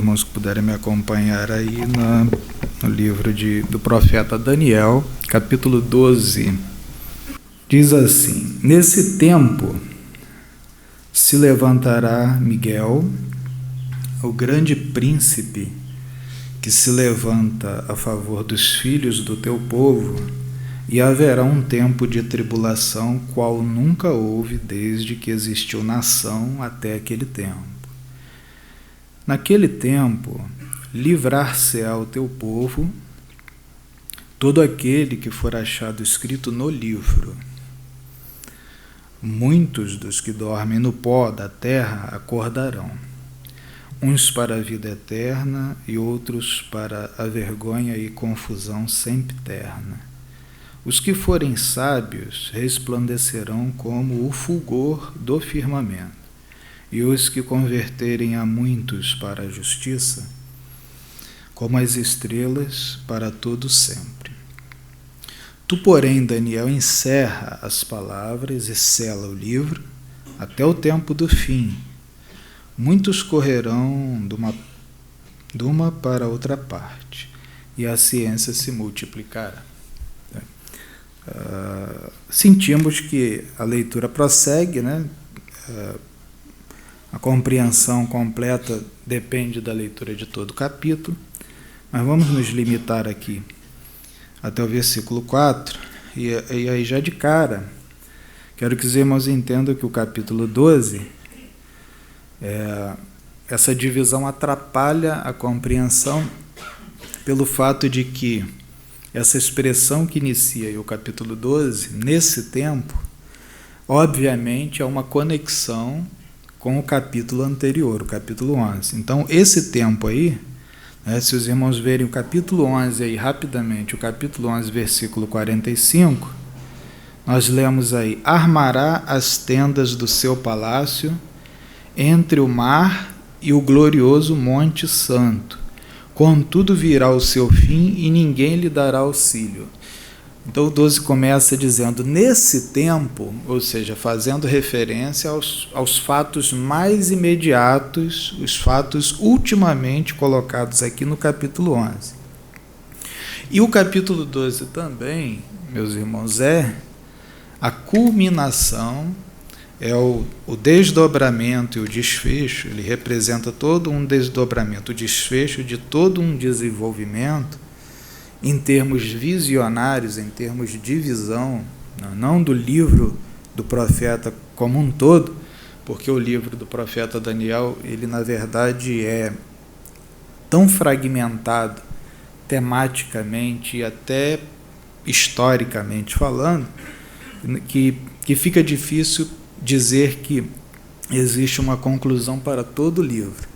irmãos que puderem me acompanhar aí no livro do profeta Daniel, capítulo 12. Diz assim: nesse tempo se levantará Miguel, o grande príncipe que se levanta a favor dos filhos do teu povo, e haverá um tempo de tribulação qual nunca houve desde que existiu nação até aquele tempo. Naquele tempo, livrar-se-á o teu povo, todo aquele que for achado escrito no livro. Muitos dos que dormem no pó da terra acordarão, uns para a vida eterna e outros para a vergonha e confusão sempiterna. Os que forem sábios resplandecerão como o fulgor do firmamento, e os que converterem a muitos para a justiça, como as estrelas para todo sempre. Tu, porém, Daniel, encerra as palavras e sela o livro até o tempo do fim. Muitos correrão de uma para outra parte, e a ciência se multiplicará. Sentimos que a leitura prossegue, né? A compreensão completa depende da leitura de todo o capítulo, mas vamos nos limitar aqui até o versículo 4, e aí já de cara, quero que os irmãos entendam que o capítulo 12, essa divisão atrapalha a compreensão pelo fato de que essa expressão que inicia o capítulo 12, nesse tempo, obviamente é uma conexão com o capítulo anterior, o capítulo 11. Então, esse tempo aí, se os irmãos verem o capítulo 11 aí rapidamente, o capítulo 11, versículo 45, nós lemos aí: armará as tendas do seu palácio entre o mar e o glorioso Monte Santo. Contudo virá o seu fim e ninguém lhe dará auxílio. Então o 12 começa dizendo, nesse tempo, ou seja, fazendo referência aos fatos mais imediatos, os fatos ultimamente colocados aqui no capítulo 11. E o capítulo 12 também, meus irmãos, é a culminação, é o desdobramento e o desfecho. Ele representa todo um desdobramento, o desfecho de todo um desenvolvimento em termos visionários, em termos de visão, não do livro do profeta como um todo, porque o livro do profeta Daniel, ele na verdade é tão fragmentado tematicamente e até historicamente falando, que fica difícil dizer que existe uma conclusão para todo o livro.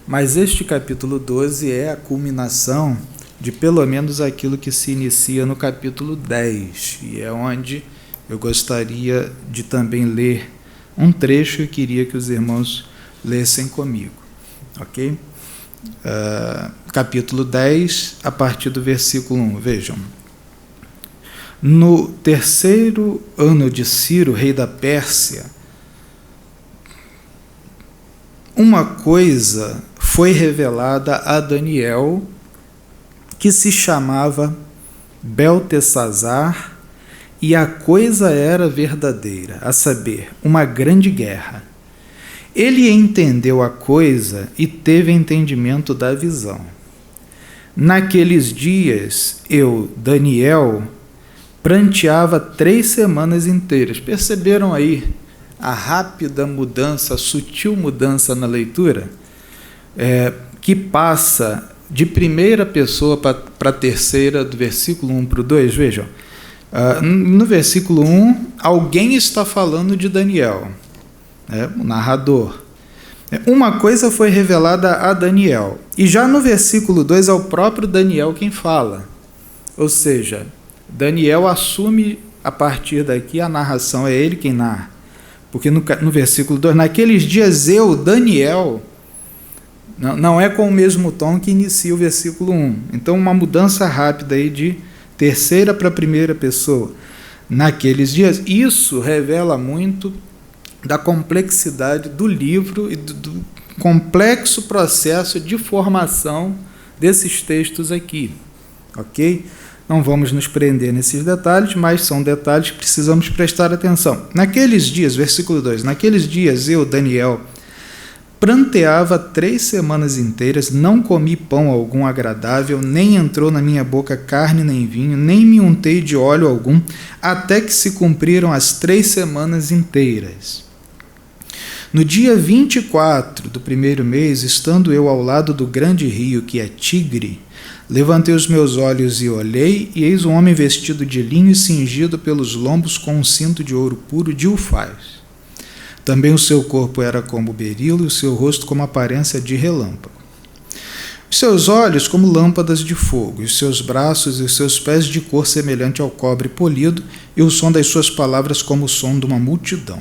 Mas este capítulo 12 é a culminação de pelo menos aquilo que se inicia no capítulo 10, e é onde eu gostaria de também ler um trecho e queria que os irmãos lessem comigo, ok? Capítulo 10, a partir do versículo 1, vejam. No terceiro ano de Ciro, rei da Pérsia, uma coisa foi revelada a Daniel, que se chamava Beltesazar, e a coisa era verdadeira, a saber, uma grande guerra. Ele entendeu a coisa e teve entendimento da visão. Naqueles dias, eu, Daniel, pranteava 3 semanas inteiras. Perceberam aí a rápida mudança, a sutil mudança na leitura, que passa de primeira pessoa para a terceira, do versículo 1 para o 2, vejam. No versículo 1, alguém está falando de Daniel, o narrador. Uma coisa foi revelada a Daniel, e já no versículo 2 é o próprio Daniel quem fala, ou seja, Daniel assume a partir daqui a narração, é ele quem narra, porque no versículo 2, naqueles dias eu, Daniel, não é com o mesmo tom que inicia o versículo 1, então uma mudança rápida aí de terceira para a primeira pessoa, naqueles dias. Isso revela muito da complexidade do livro e complexo processo de formação desses textos aqui, ok? Não vamos nos prender nesses detalhes, mas são detalhes que precisamos prestar atenção. Naqueles dias, versículo 2, naqueles dias eu, Daniel, pranteava 3 semanas inteiras, não comi pão algum agradável, nem entrou na minha boca carne nem vinho, nem me untei de óleo algum, até que se cumpriram as 3 semanas inteiras. No dia 24 do 1º mês, estando eu ao lado do grande rio, que é Tigre, levantei os meus olhos e olhei, e eis um homem vestido de linho e cingido pelos lombos com um cinto de ouro puro de Ufaz. Também o seu corpo era como berilo e o seu rosto como aparência de relâmpago. Os seus olhos como lâmpadas de fogo, e os seus braços e os seus pés de cor semelhante ao cobre polido, e o som das suas palavras como o som de uma multidão.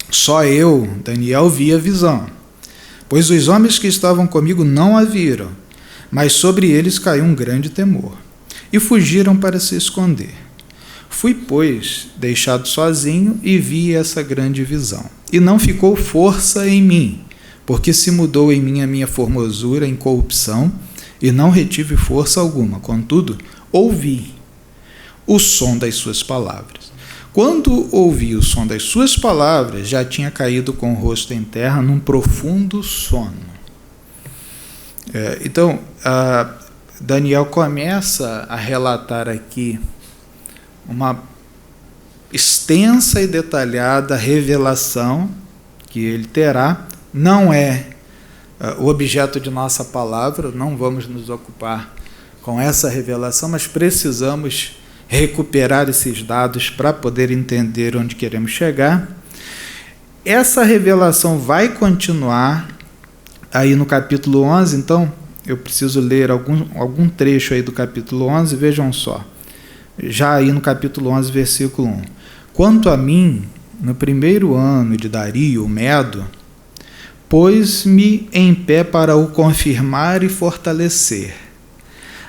Só eu, Daniel, vi a visão, pois os homens que estavam comigo não a viram, mas sobre eles caiu um grande temor, e fugiram para se esconder. Fui, pois, deixado sozinho e vi essa grande visão. E não ficou força em mim, porque se mudou em mim a minha formosura em corrupção, e não retive força alguma. Contudo, ouvi o som das suas palavras. Quando ouvi o som das suas palavras, já tinha caído com o rosto em terra num profundo sono. Então, Daniel começa a relatar aqui uma extensa e detalhada revelação que ele terá. Não é o objeto de nossa palavra, não vamos nos ocupar com essa revelação, mas precisamos recuperar esses dados para poder entender onde queremos chegar. Essa revelação vai continuar aí no capítulo 11, então eu preciso ler algum trecho aí do capítulo 11, vejam só. Já aí no capítulo 11, versículo 1. Quanto a mim, no 1º ano de Dario, o Medo, pôs-me em pé para o confirmar e fortalecer.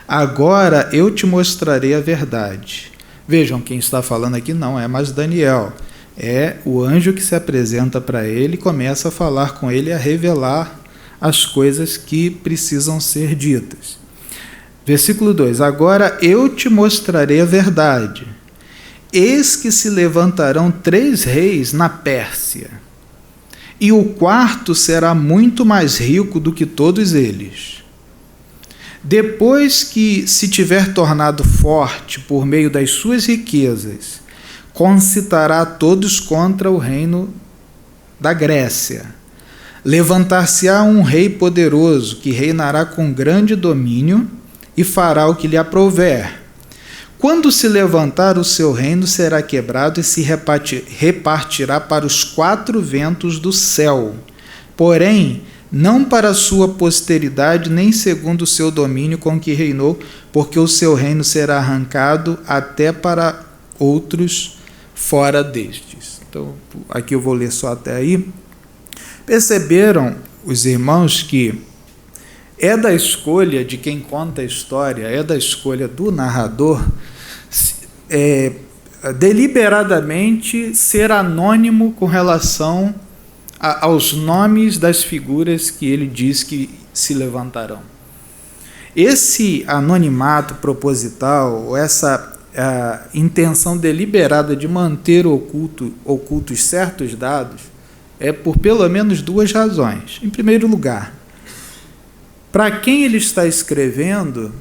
Agora eu te mostrarei a verdade. Vejam, quem está falando aqui não é mais Daniel, é o anjo que se apresenta para ele e começa a falar com ele, a revelar as coisas que precisam ser ditas. Versículo 2, agora eu te mostrarei a verdade. Eis que se levantarão 3 reis na Pérsia, e o 4º será muito mais rico do que todos eles. Depois que se tiver tornado forte por meio das suas riquezas, concitará todos contra o reino da Grécia. Levantar-se-á um rei poderoso, que reinará com grande domínio, e fará o que lhe aprouver. Quando se levantar, o seu reino será quebrado e se repartirá para os 4 ventos do céu, porém, não para a sua posteridade, nem segundo o seu domínio com que reinou, porque o seu reino será arrancado até para outros fora destes. Então, aqui eu vou ler só até aí. Perceberam os irmãos que é da escolha de quem conta a história, é da escolha do narrador, deliberadamente ser anônimo com relação aos nomes das figuras que ele diz que se levantarão. Esse anonimato proposital, essa intenção deliberada de manter ocultos certos dados, é por pelo menos 2 razões. Em primeiro lugar, para quem ele está escrevendo,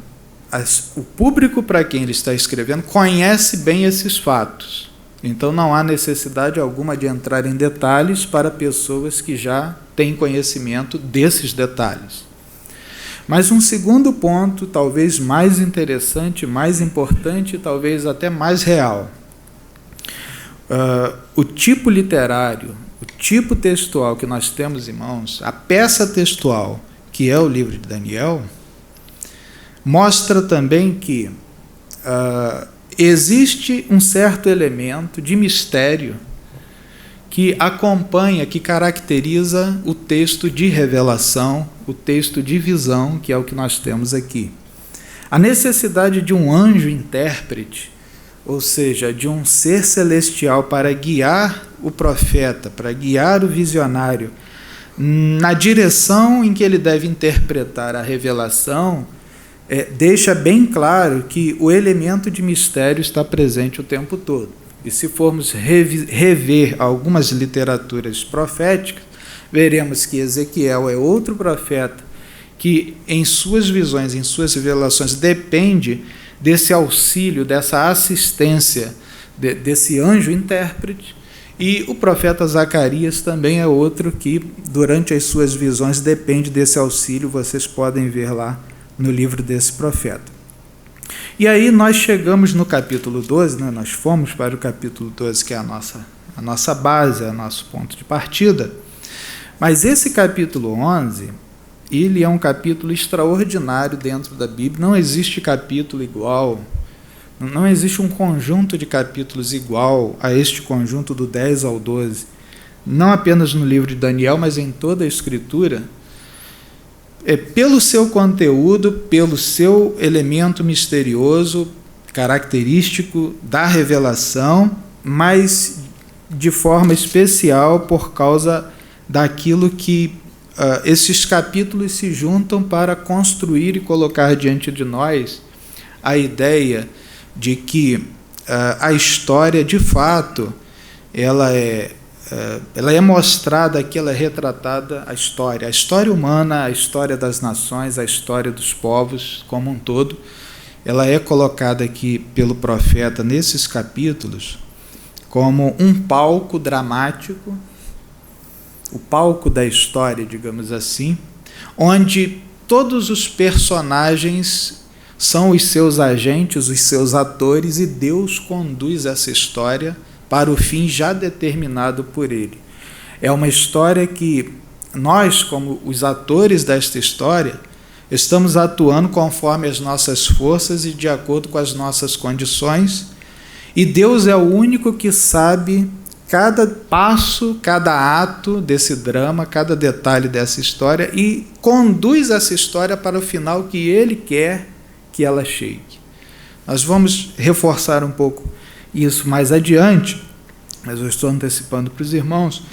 o público para quem ele está escrevendo conhece bem esses fatos. Então não há necessidade alguma de entrar em detalhes para pessoas que já têm conhecimento desses detalhes. Mas um segundo ponto, talvez mais interessante, mais importante, talvez até mais real. O tipo literário, o tipo textual que nós temos em mãos, a peça textual, que é o livro de Daniel, mostra também que existe um certo elemento de mistério que acompanha, que caracteriza o texto de revelação, o texto de visão, que é o que nós temos aqui. A necessidade de um anjo intérprete, ou seja, de um ser celestial para guiar o profeta, para guiar o visionário na direção em que ele deve interpretar a revelação, deixa bem claro que o elemento de mistério está presente o tempo todo. E se formos rever algumas literaturas proféticas, veremos que Ezequiel é outro profeta que, em suas visões, em suas revelações, depende desse auxílio, dessa assistência, desse anjo intérprete. E o profeta Zacarias também é outro que, durante as suas visões, depende desse auxílio. Vocês podem ver lá no livro desse profeta. E aí nós chegamos no capítulo 12, né? Nós fomos para o capítulo 12, que é a nossa base, é o nosso ponto de partida. Mas esse capítulo 11, ele é um capítulo extraordinário dentro da Bíblia. Não existe capítulo igual, não existe um conjunto de capítulos igual a este conjunto do 10 ao 12. Não apenas no livro de Daniel, mas em toda a Escritura. Pelo seu conteúdo, pelo seu elemento misterioso, característico da revelação, mas de forma especial por causa daquilo que esses capítulos se juntam para construir e colocar diante de nós a ideia de que a história, de fato, ela é mostrada aqui, ela é retratada, a história humana, a história das nações, a história dos povos como um todo, ela é colocada aqui pelo profeta nesses capítulos como um palco dramático, o palco da história, digamos assim, onde todos os personagens são os seus agentes, os seus atores, e Deus conduz essa história para o fim já determinado por ele. É uma história que nós, como os atores desta história, estamos atuando conforme as nossas forças e de acordo com as nossas condições, e Deus é o único que sabe cada passo, cada ato desse drama, cada detalhe dessa história, e conduz essa história para o final que Ele quer que ela chegue. Nós vamos reforçar um pouco isso mais adiante, mas eu estou antecipando para os irmãos,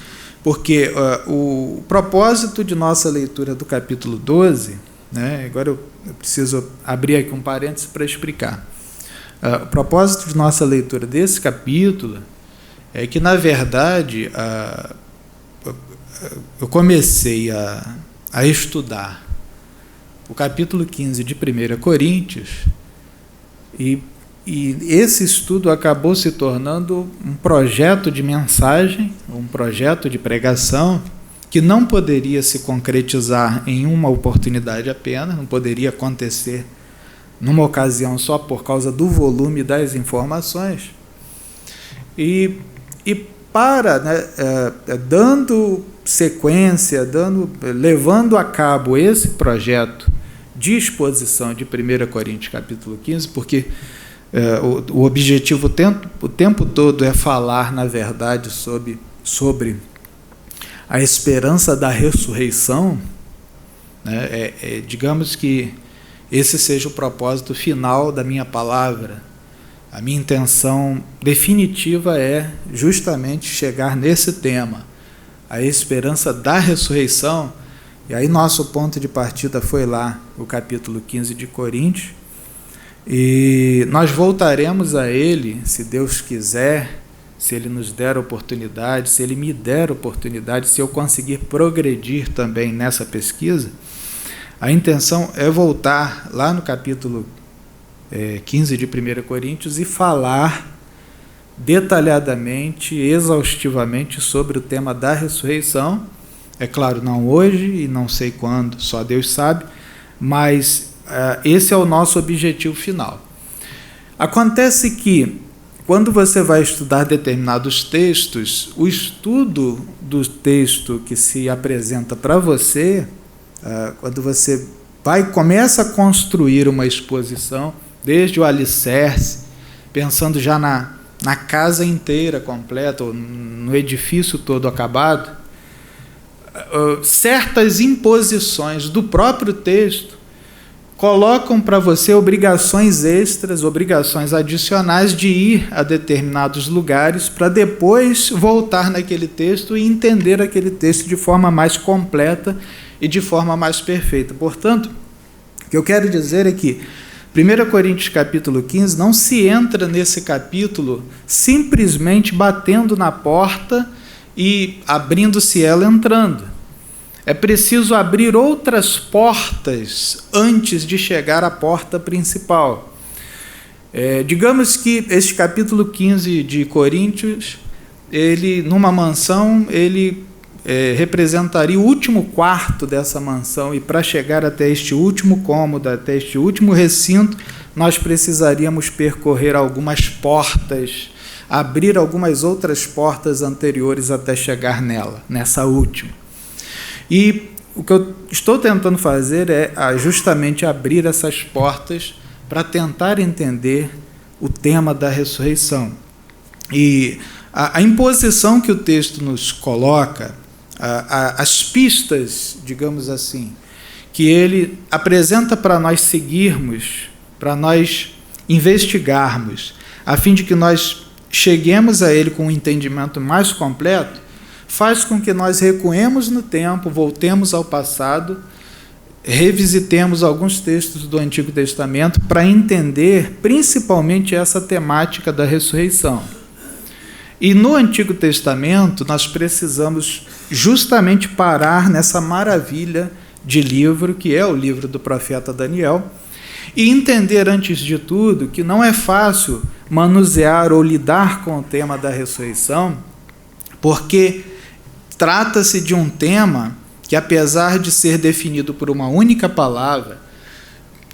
porque o propósito de nossa leitura do capítulo 12, né, agora eu preciso abrir aqui um parênteses para explicar. O propósito de nossa leitura desse capítulo é que, na verdade, eu comecei a estudar o capítulo 15 de 1 Coríntios, e esse estudo acabou se tornando um projeto de mensagem, um projeto de pregação, que não poderia se concretizar em uma oportunidade apenas, não poderia acontecer numa ocasião só por causa do volume das informações. E para, dando sequência, levando a cabo esse projeto de exposição de 1 Coríntios capítulo 15, porque o objetivo o tempo todo é falar, na verdade, sobre a esperança da ressurreição, né? Digamos que esse seja o propósito final da minha palavra. A minha intenção definitiva é justamente chegar nesse tema, a esperança da ressurreição. E aí nosso ponto de partida foi lá, o capítulo 15 de Coríntios, e nós voltaremos a ele, se Deus quiser, se Ele nos der oportunidade, se Ele me der oportunidade, se eu conseguir progredir também nessa pesquisa. A intenção é voltar lá no capítulo 15 de 1 Coríntios e falar detalhadamente, exaustivamente sobre o tema da ressurreição. É claro, não hoje e não sei quando, só Deus sabe, mas esse é o nosso objetivo final. Acontece que, quando você vai estudar determinados textos, o estudo do texto que se apresenta para você, quando você começa a construir uma exposição, desde o alicerce, pensando já na casa inteira completa, ou no edifício todo acabado, certas imposições do próprio texto colocam para você obrigações extras, obrigações adicionais de ir a determinados lugares para depois voltar naquele texto e entender aquele texto de forma mais completa e de forma mais perfeita. Portanto, o que eu quero dizer é que 1 Coríntios capítulo 15 não se entra nesse capítulo simplesmente batendo na porta e abrindo-se ela entrando. É preciso abrir outras portas antes de chegar à porta principal. Digamos que este capítulo 15 de Coríntios, ele, numa mansão, ele representaria o último quarto dessa mansão, e para chegar até este último cômodo, até este último recinto, nós precisaríamos percorrer algumas portas, abrir algumas outras portas anteriores até chegar nessa última. E o que eu estou tentando fazer é justamente abrir essas portas para tentar entender o tema da ressurreição. E a imposição que o texto nos coloca, as pistas, digamos assim, que ele apresenta para nós seguirmos, para nós investigarmos, a fim de que nós cheguemos a ele com um entendimento mais completo, faz com que nós recuemos no tempo, voltemos ao passado, revisitemos alguns textos do Antigo Testamento para entender principalmente essa temática da ressurreição. E no Antigo Testamento nós precisamos justamente parar nessa maravilha de livro, que é o livro do profeta Daniel, e entender antes de tudo que não é fácil manusear ou lidar com o tema da ressurreição, porque trata-se de um tema que, apesar de ser definido por uma única palavra,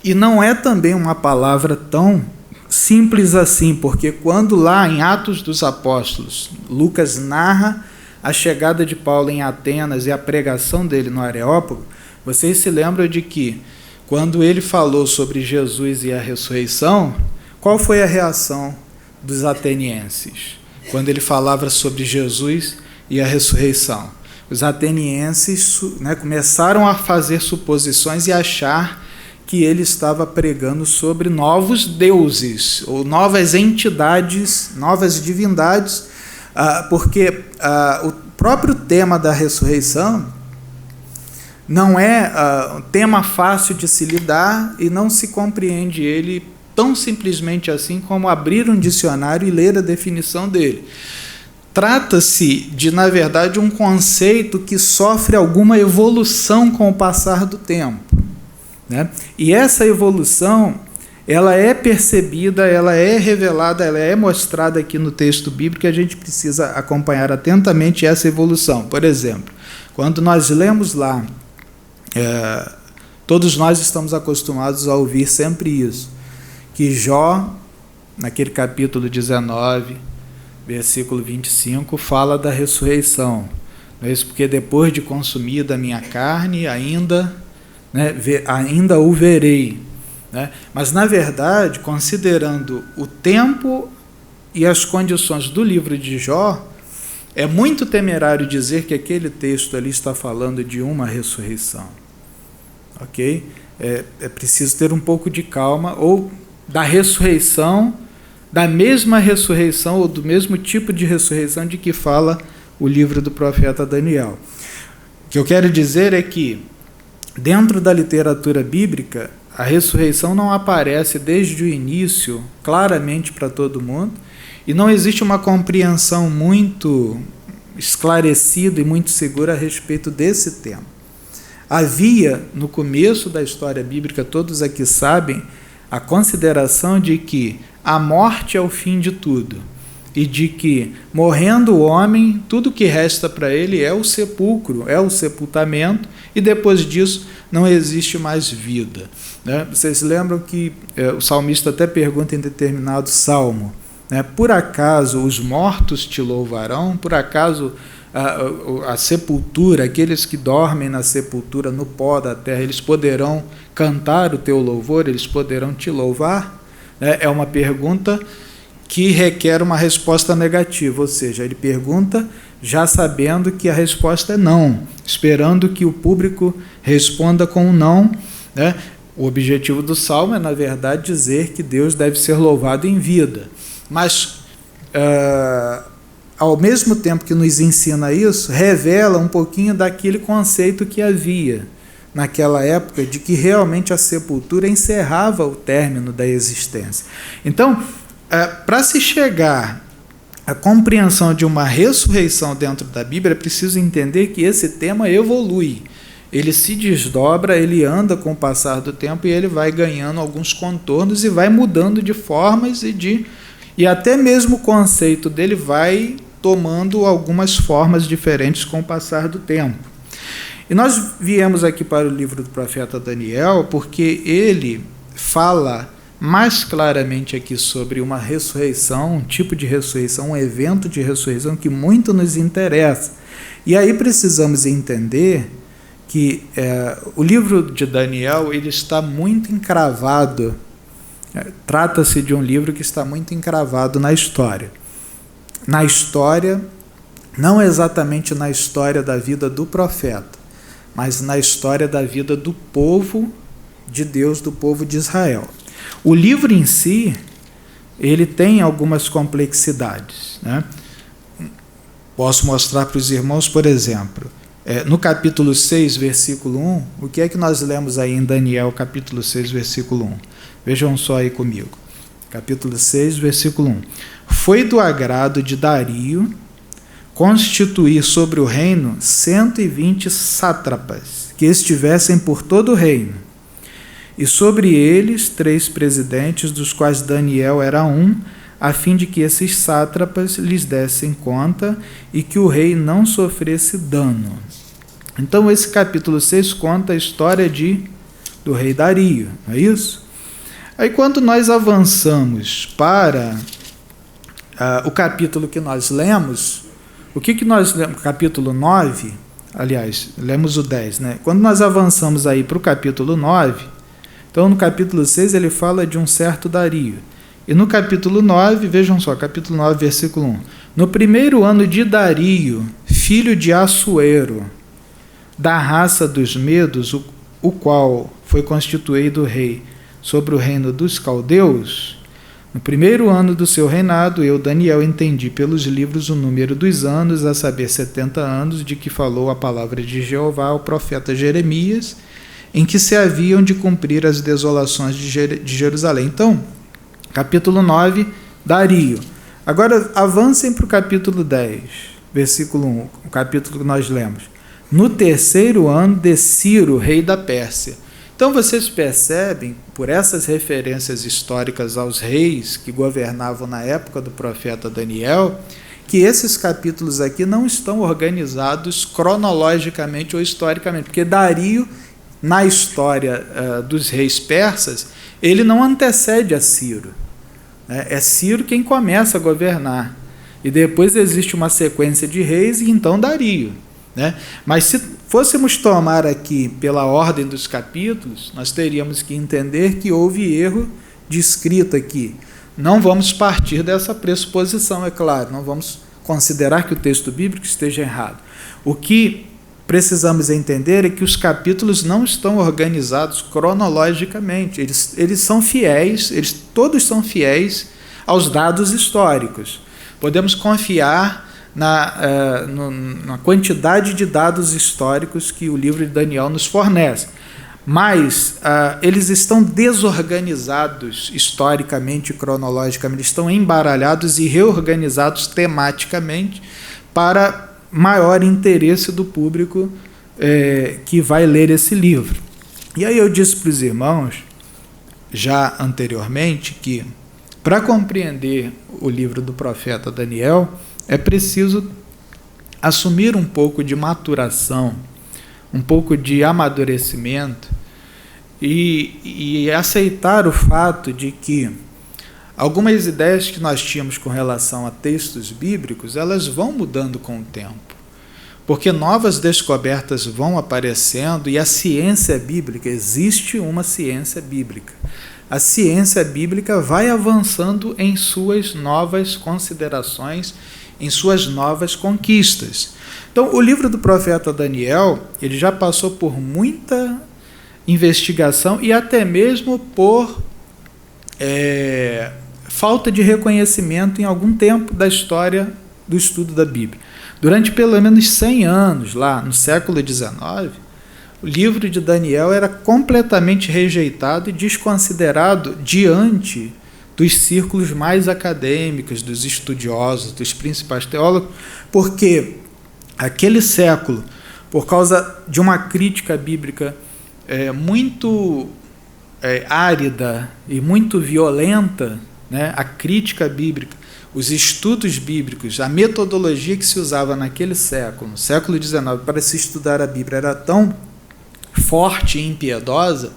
e não é também uma palavra tão simples assim, porque quando lá em Atos dos Apóstolos, Lucas narra a chegada de Paulo em Atenas e a pregação dele no Areópago, vocês se lembram de que, quando ele falou sobre Jesus e a ressurreição, qual foi a reação dos atenienses? Quando ele falava sobre Jesus e a ressurreição. Os atenienses começaram a fazer suposições e achar que ele estava pregando sobre novos deuses, ou novas entidades, novas divindades, porque o próprio tema da ressurreição não é um tema fácil de se lidar e não se compreende ele tão simplesmente assim como abrir um dicionário e ler a definição dele. Trata-se de, na verdade, um conceito que sofre alguma evolução com o passar do tempo, né? E essa evolução, ela é percebida, ela é revelada, ela é mostrada aqui no texto bíblico, e a gente precisa acompanhar atentamente essa evolução. Por exemplo, quando nós lemos lá, todos nós estamos acostumados a ouvir sempre isso, que Jó, naquele capítulo 19, versículo 25, fala da ressurreição. Não é isso? Porque depois de consumida a minha carne, ainda o verei. Né? Mas, na verdade, considerando o tempo e as condições do livro de Jó, é muito temerário dizer que aquele texto ali está falando de uma ressurreição. Ok? É preciso ter um pouco de calma, ou da ressurreição, da mesma ressurreição ou do mesmo tipo de ressurreição de que fala o livro do profeta Daniel. O que eu quero dizer é que, dentro da literatura bíblica, a ressurreição não aparece desde o início claramente para todo mundo, e não existe uma compreensão muito esclarecida e muito segura a respeito desse tema. Havia, no começo da história bíblica, todos aqui sabem, a consideração de que a morte é o fim de tudo, e de que, morrendo o homem, tudo que resta para ele é o sepulcro, é o sepultamento, e depois disso não existe mais vida. Né? Vocês lembram que o salmista até pergunta em determinado salmo, né, por acaso os mortos te louvarão? Por acaso a sepultura, aqueles que dormem na sepultura, no pó da terra, eles poderão cantar o teu louvor, eles poderão te louvar? É uma pergunta que requer uma resposta negativa, ou seja, ele pergunta já sabendo que a resposta é não, esperando que o público responda com um não, né? O objetivo do Salmo é, na verdade, dizer que Deus deve ser louvado em vida. Mas, ao mesmo tempo que nos ensina isso, revela um pouquinho daquele conceito que havia naquela época, de que realmente a sepultura encerrava o término da existência. Então, para se chegar à compreensão de uma ressurreição dentro da Bíblia, é preciso entender que esse tema evolui. Ele se desdobra, ele anda com o passar do tempo e ele vai ganhando alguns contornos e vai mudando de formas e até mesmo o conceito dele vai tomando algumas formas diferentes com o passar do tempo. E nós viemos aqui para o livro do profeta Daniel porque ele fala mais claramente aqui sobre uma ressurreição, um tipo de ressurreição, um evento de ressurreição que muito nos interessa. E aí precisamos entender que o livro de Daniel ele está muito encravado, trata-se de um livro que está muito encravado na história. Na história, não exatamente na história da vida do profeta, mas na história da vida do povo de Deus, do povo de Israel. O livro em si, ele tem algumas complexidades, né? Posso mostrar para os irmãos, por exemplo, no capítulo 6, versículo 1, o que é que nós lemos aí em Daniel, capítulo 6, versículo 1? Vejam só aí comigo. Capítulo 6, versículo 1. Foi do agrado de Dario constituir sobre o reino 120 sátrapas, que estivessem por todo o reino, e sobre eles 3 presidentes, dos quais Daniel era um, a fim de que esses sátrapas lhes dessem conta e que o rei não sofresse dano. Então esse capítulo 6 conta a história do rei Dario, não é isso? Aí quando nós avançamos para o capítulo que nós lemos, o que nós lemos? Capítulo 9, aliás, lemos o 10, né? Quando nós avançamos aí para o capítulo 9, então no capítulo 6 ele fala de um certo Dario. E no capítulo 9, vejam só, capítulo 9, versículo 1. No primeiro ano de Dario, filho de Assuero, da raça dos Medos, o qual foi constituído rei sobre o reino dos caldeus, no primeiro ano do seu reinado, eu, Daniel, entendi pelos livros o número dos anos, a saber, 70 anos, de que falou a palavra de Jeová ao profeta Jeremias, em que se haviam de cumprir as desolações de Jerusalém. Então, capítulo 9, Dario. Agora, avancem para o capítulo 10, versículo 1, o capítulo que nós lemos. No terceiro ano de Ciro, rei da Pérsia. Então, vocês percebem, por essas referências históricas aos reis que governavam na época do profeta Daniel, que esses capítulos aqui não estão organizados cronologicamente ou historicamente, porque Dario, na história dos reis persas, ele não antecede a Ciro. É Ciro quem começa a governar. E depois existe uma sequência de reis e então Dario. Mas se fôssemos tomar aqui pela ordem dos capítulos, nós teríamos que entender que houve erro de escrita aqui. Não vamos partir dessa pressuposição, é claro, não vamos considerar que o texto bíblico esteja errado. O que precisamos entender é que os capítulos não estão organizados cronologicamente, eles são fiéis, todos são fiéis aos dados históricos. Podemos confiar na quantidade de dados históricos que o livro de Daniel nos fornece, mas eles estão desorganizados historicamente e cronologicamente, estão embaralhados e reorganizados tematicamente para maior interesse do público que vai ler esse livro. E aí eu disse para os irmãos, já anteriormente, que para compreender o livro do profeta Daniel, é preciso assumir um pouco de maturação, um pouco de amadurecimento e aceitar o fato de que algumas ideias que nós tínhamos com relação a textos bíblicos, elas vão mudando com o tempo, porque novas descobertas vão aparecendo e a ciência bíblica, existe uma ciência bíblica. A ciência bíblica vai avançando em suas novas considerações, em suas novas conquistas. Então, o livro do profeta Daniel, ele já passou por muita investigação e até mesmo por falta de reconhecimento em algum tempo da história do estudo da Bíblia. Durante pelo menos 100 anos, lá no século XIX, o livro de Daniel era completamente rejeitado e desconsiderado diante dos círculos mais acadêmicos, dos estudiosos, dos principais teólogos, porque aquele século, por causa de uma crítica bíblica muito árida e muito violenta, né, a crítica bíblica, os estudos bíblicos, a metodologia que se usava naquele século, no século XIX, para se estudar a Bíblia era tão forte e impiedosa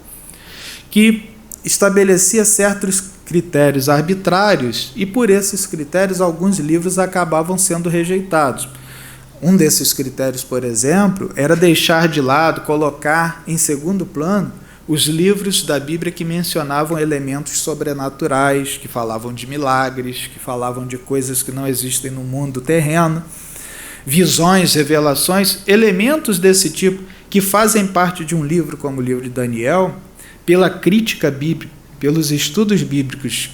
que estabelecia certos critérios arbitrários e por esses critérios alguns livros acabavam sendo rejeitados. Um desses critérios, por exemplo, era deixar de lado, colocar em segundo plano os livros da Bíblia que mencionavam elementos sobrenaturais, que falavam de milagres, que falavam de coisas que não existem no mundo terreno, visões, revelações, elementos desse tipo que fazem parte de um livro como o livro de Daniel, pela crítica bíblica, pelos estudos bíblicos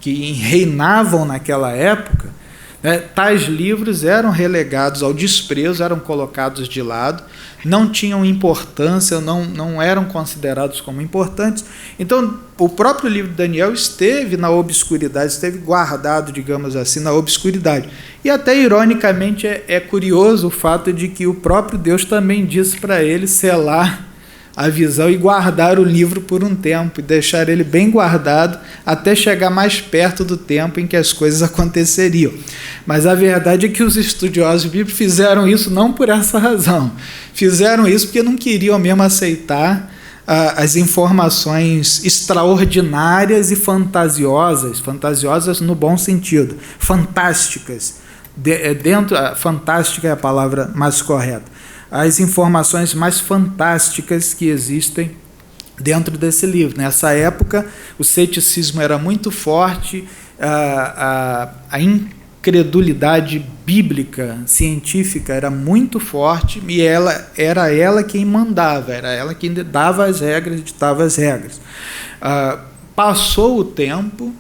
que reinavam naquela época, né, tais livros eram relegados ao desprezo, eram colocados de lado, não tinham importância, não eram considerados como importantes. Então, o próprio livro de Daniel esteve na obscuridade, esteve guardado, digamos assim, na obscuridade. E até, ironicamente, é curioso o fato de que o próprio Deus também disse para ele selar a visão e guardar o livro por um tempo, e deixar ele bem guardado até chegar mais perto do tempo em que as coisas aconteceriam. Mas a verdade é que os estudiosos bíblicos fizeram isso não por essa razão, fizeram isso porque não queriam mesmo aceitar as informações extraordinárias e fantasiosas no bom sentido, fantásticas, fantástica é a palavra mais correta, as informações mais fantásticas que existem dentro desse livro. Nessa época, o ceticismo era muito forte, a incredulidade bíblica, científica, era muito forte, e era ela quem mandava, era ela quem dava as regras, ditava as regras. Passou o tempo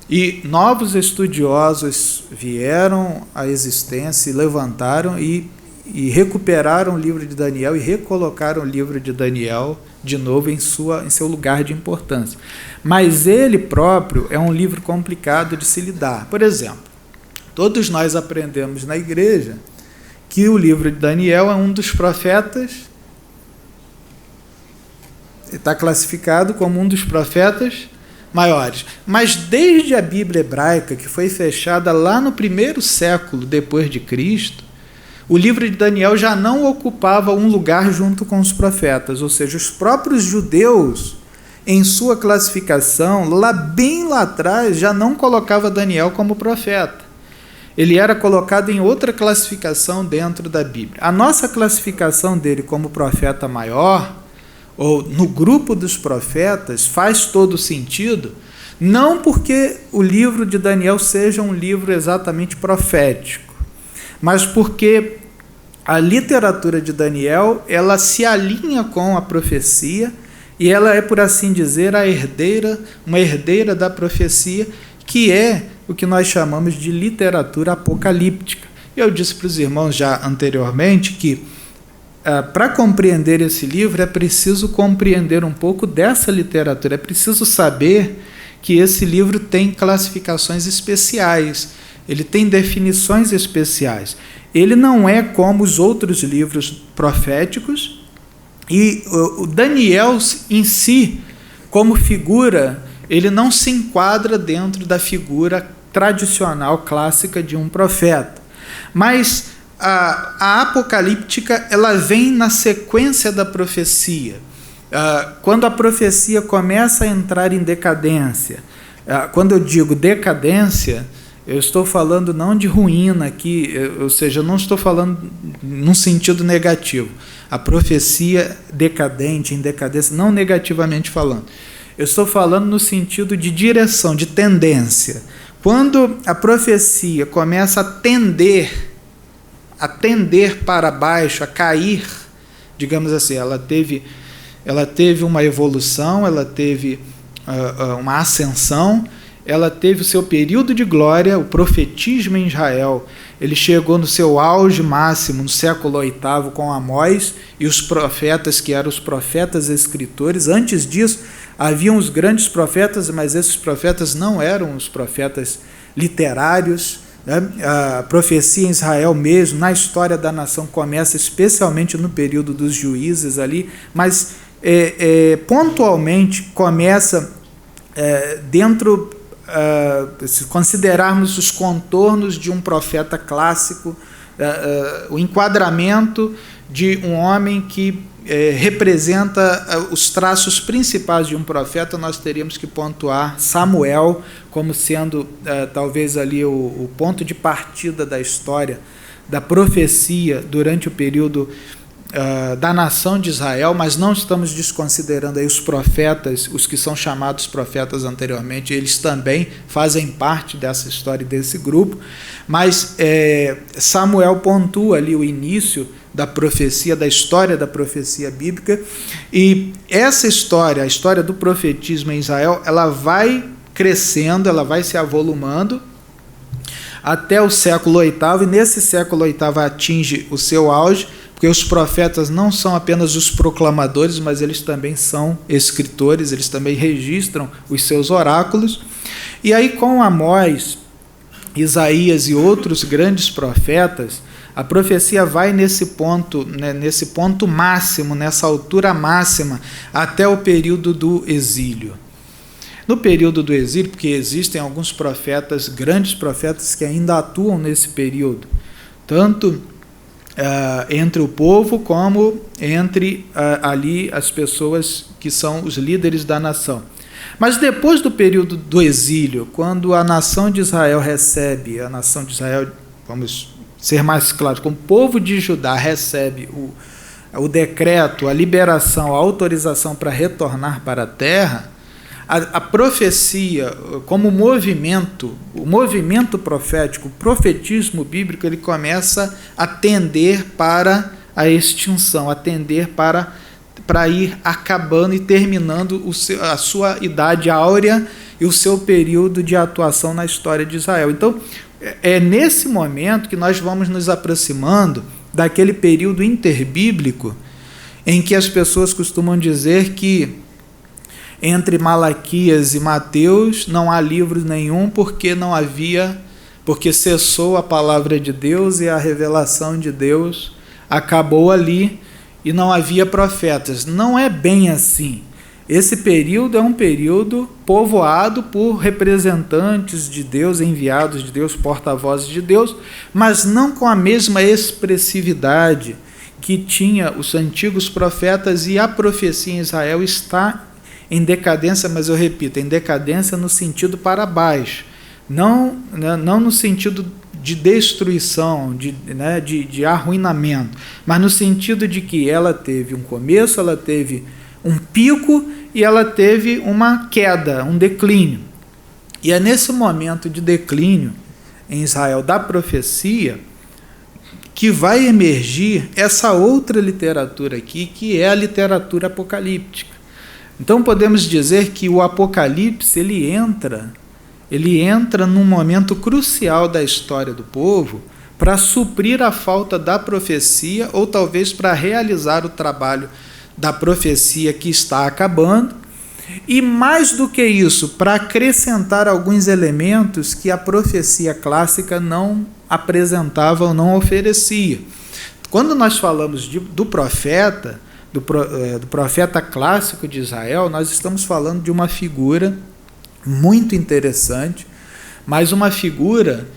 e novos estudiosos vieram à existência e levantaram e recuperaram o livro de Daniel e recolocaram o livro de Daniel de novo em seu lugar de importância. Mas ele próprio é um livro complicado de se lidar. Por exemplo, todos nós aprendemos na igreja que o livro de Daniel é um dos profetas, está classificado como um dos profetas maiores. Mas desde a Bíblia hebraica, que foi fechada lá no 1º século depois de Cristo, o livro de Daniel já não ocupava um lugar junto com os profetas, ou seja, os próprios judeus, em sua classificação, bem lá atrás, já não colocava Daniel como profeta. Ele era colocado em outra classificação dentro da Bíblia. A nossa classificação dele como profeta maior, ou no grupo dos profetas, faz todo sentido, não porque o livro de Daniel seja um livro exatamente profético, mas porque a literatura de Daniel, ela se alinha com a profecia e ela é, por assim dizer, uma herdeira da profecia, que é o que nós chamamos de literatura apocalíptica. Eu disse para os irmãos já anteriormente que para compreender esse livro é preciso compreender um pouco dessa literatura, é preciso saber que esse livro tem classificações especiais, ele tem definições especiais. Ele não é como os outros livros proféticos, e o Daniel em si, como figura, ele não se enquadra dentro da figura tradicional, clássica de um profeta. Mas a apocalíptica, ela vem na sequência da profecia. Quando a profecia começa a entrar em decadência, quando eu digo decadência, eu estou falando não de ruína aqui, ou seja, eu não estou falando num sentido negativo. A profecia decadente, em decadência, não negativamente falando. Eu estou falando no sentido de direção, de tendência. Quando a profecia começa a tender para baixo, a cair, digamos assim, ela teve ela teve uma evolução, ela teve uma ascensão, ela teve o seu período de glória. O profetismo em Israel, ele chegou no seu auge máximo no século VIII com Amós e os profetas, que eram os profetas escritores. Antes disso, haviam os grandes profetas, mas esses profetas não eram os profetas literários, né? A profecia em Israel mesmo, na história da nação, começa especialmente no período dos juízes ali, mas pontualmente começa dentro, se considerarmos os contornos de um profeta clássico, o enquadramento de um homem que representa os traços principais de um profeta, nós teríamos que pontuar Samuel como sendo talvez ali o ponto de partida da história, da profecia durante o período da nação de Israel, mas não estamos desconsiderando aí os profetas, os que são chamados profetas anteriormente, eles também fazem parte dessa história, desse grupo, mas Samuel pontua ali o início da profecia, da história da profecia bíblica, e essa história, a história do profetismo em Israel, ela vai crescendo, ela vai se avolumando até o século VIII, e nesse século VIII atinge o seu auge, porque os profetas não são apenas os proclamadores, mas eles também são escritores, eles também registram os seus oráculos. E aí, com Amós, Isaías e outros grandes profetas, a profecia vai nesse ponto, né, nesse ponto máximo, nessa altura máxima, até o período do exílio. No período do exílio, porque existem alguns profetas, grandes profetas, que ainda atuam nesse período, tanto entre o povo como entre ali as pessoas que são os líderes da nação. Mas depois do período do exílio, quando a nação de Israel recebe, a nação de Israel, vamos ser mais claros, como o povo de Judá recebe o decreto, a liberação, a autorização para retornar para a terra, a profecia, como movimento, o movimento profético, o profetismo bíblico, ele começa a tender para a extinção, a tender para ir acabando e terminando a sua idade áurea e o seu período de atuação na história de Israel. Então, é nesse momento que nós vamos nos aproximando daquele período interbíblico em que as pessoas costumam dizer que entre Malaquias e Mateus não há livro nenhum porque cessou a palavra de Deus e a revelação de Deus acabou ali e não havia profetas. Não é bem assim. Esse período é um período povoado por representantes de Deus, enviados de Deus, porta-vozes de Deus, mas não com a mesma expressividade que tinha os antigos profetas, e a profecia em Israel está em decadência, mas eu repito, em decadência no sentido para baixo, não no sentido de destruição, de arruinamento, mas no sentido de que ela teve um começo, ela teve um pico e ela teve uma queda, um declínio. E é nesse momento de declínio em Israel da profecia que vai emergir essa outra literatura aqui, que é a literatura apocalíptica. Então podemos dizer que o Apocalipse ele entra num momento crucial da história do povo para suprir a falta da profecia, ou talvez para realizar o trabalho da profecia que está acabando, e mais do que isso, para acrescentar alguns elementos que a profecia clássica não apresentava ou não oferecia. Quando nós falamos do profeta clássico de Israel, nós estamos falando de uma figura muito interessante, mas uma figura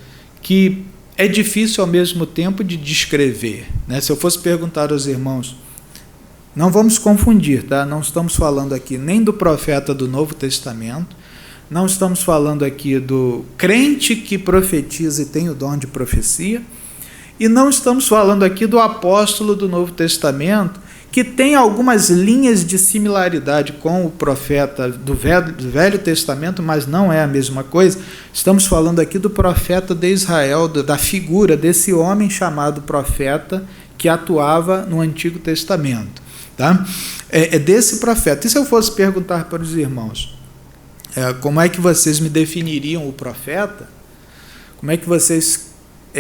que é difícil ao mesmo tempo de descrever, né? Se eu fosse perguntar aos irmãos, não vamos confundir, tá? Não estamos falando aqui nem do profeta do Novo Testamento, não estamos falando aqui do crente que profetiza e tem o dom de profecia, e não estamos falando aqui do apóstolo do Novo Testamento, que tem algumas linhas de similaridade com o profeta do Velho Testamento, mas não é a mesma coisa. Estamos falando aqui do profeta de Israel, da figura desse homem chamado profeta que atuava no Antigo Testamento. tá? É desse profeta. E se eu fosse perguntar para os irmãos, como é que vocês me definiriam o profeta? Como é que vocês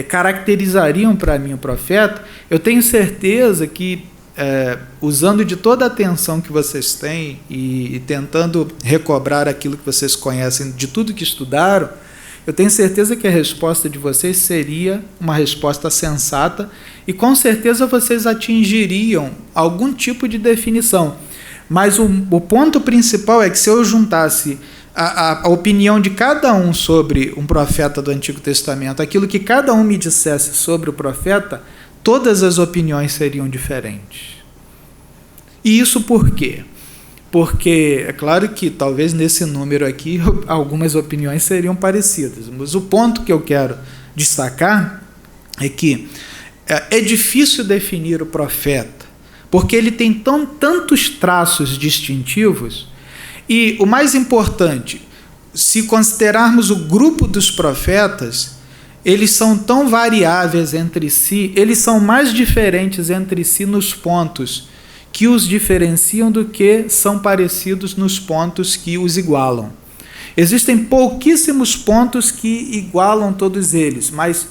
caracterizariam para mim o profeta? Eu tenho certeza que, usando de toda a atenção que vocês têm e tentando recobrar aquilo que vocês conhecem de tudo que estudaram, eu tenho certeza que a resposta de vocês seria uma resposta sensata e com certeza vocês atingiriam algum tipo de definição. Mas o ponto principal é que se eu juntasse a opinião de cada um sobre um profeta do Antigo Testamento, aquilo que cada um me dissesse sobre o profeta, todas as opiniões seriam diferentes. E isso por quê? Porque é claro que talvez nesse número aqui algumas opiniões seriam parecidas, mas o ponto que eu quero destacar é que é difícil definir o profeta, porque ele tem tantos traços distintivos, e o mais importante, se considerarmos o grupo dos profetas, eles são tão variáveis entre si, eles são mais diferentes entre si nos pontos que os diferenciam do que são parecidos nos pontos que os igualam. Existem pouquíssimos pontos que igualam todos eles, mas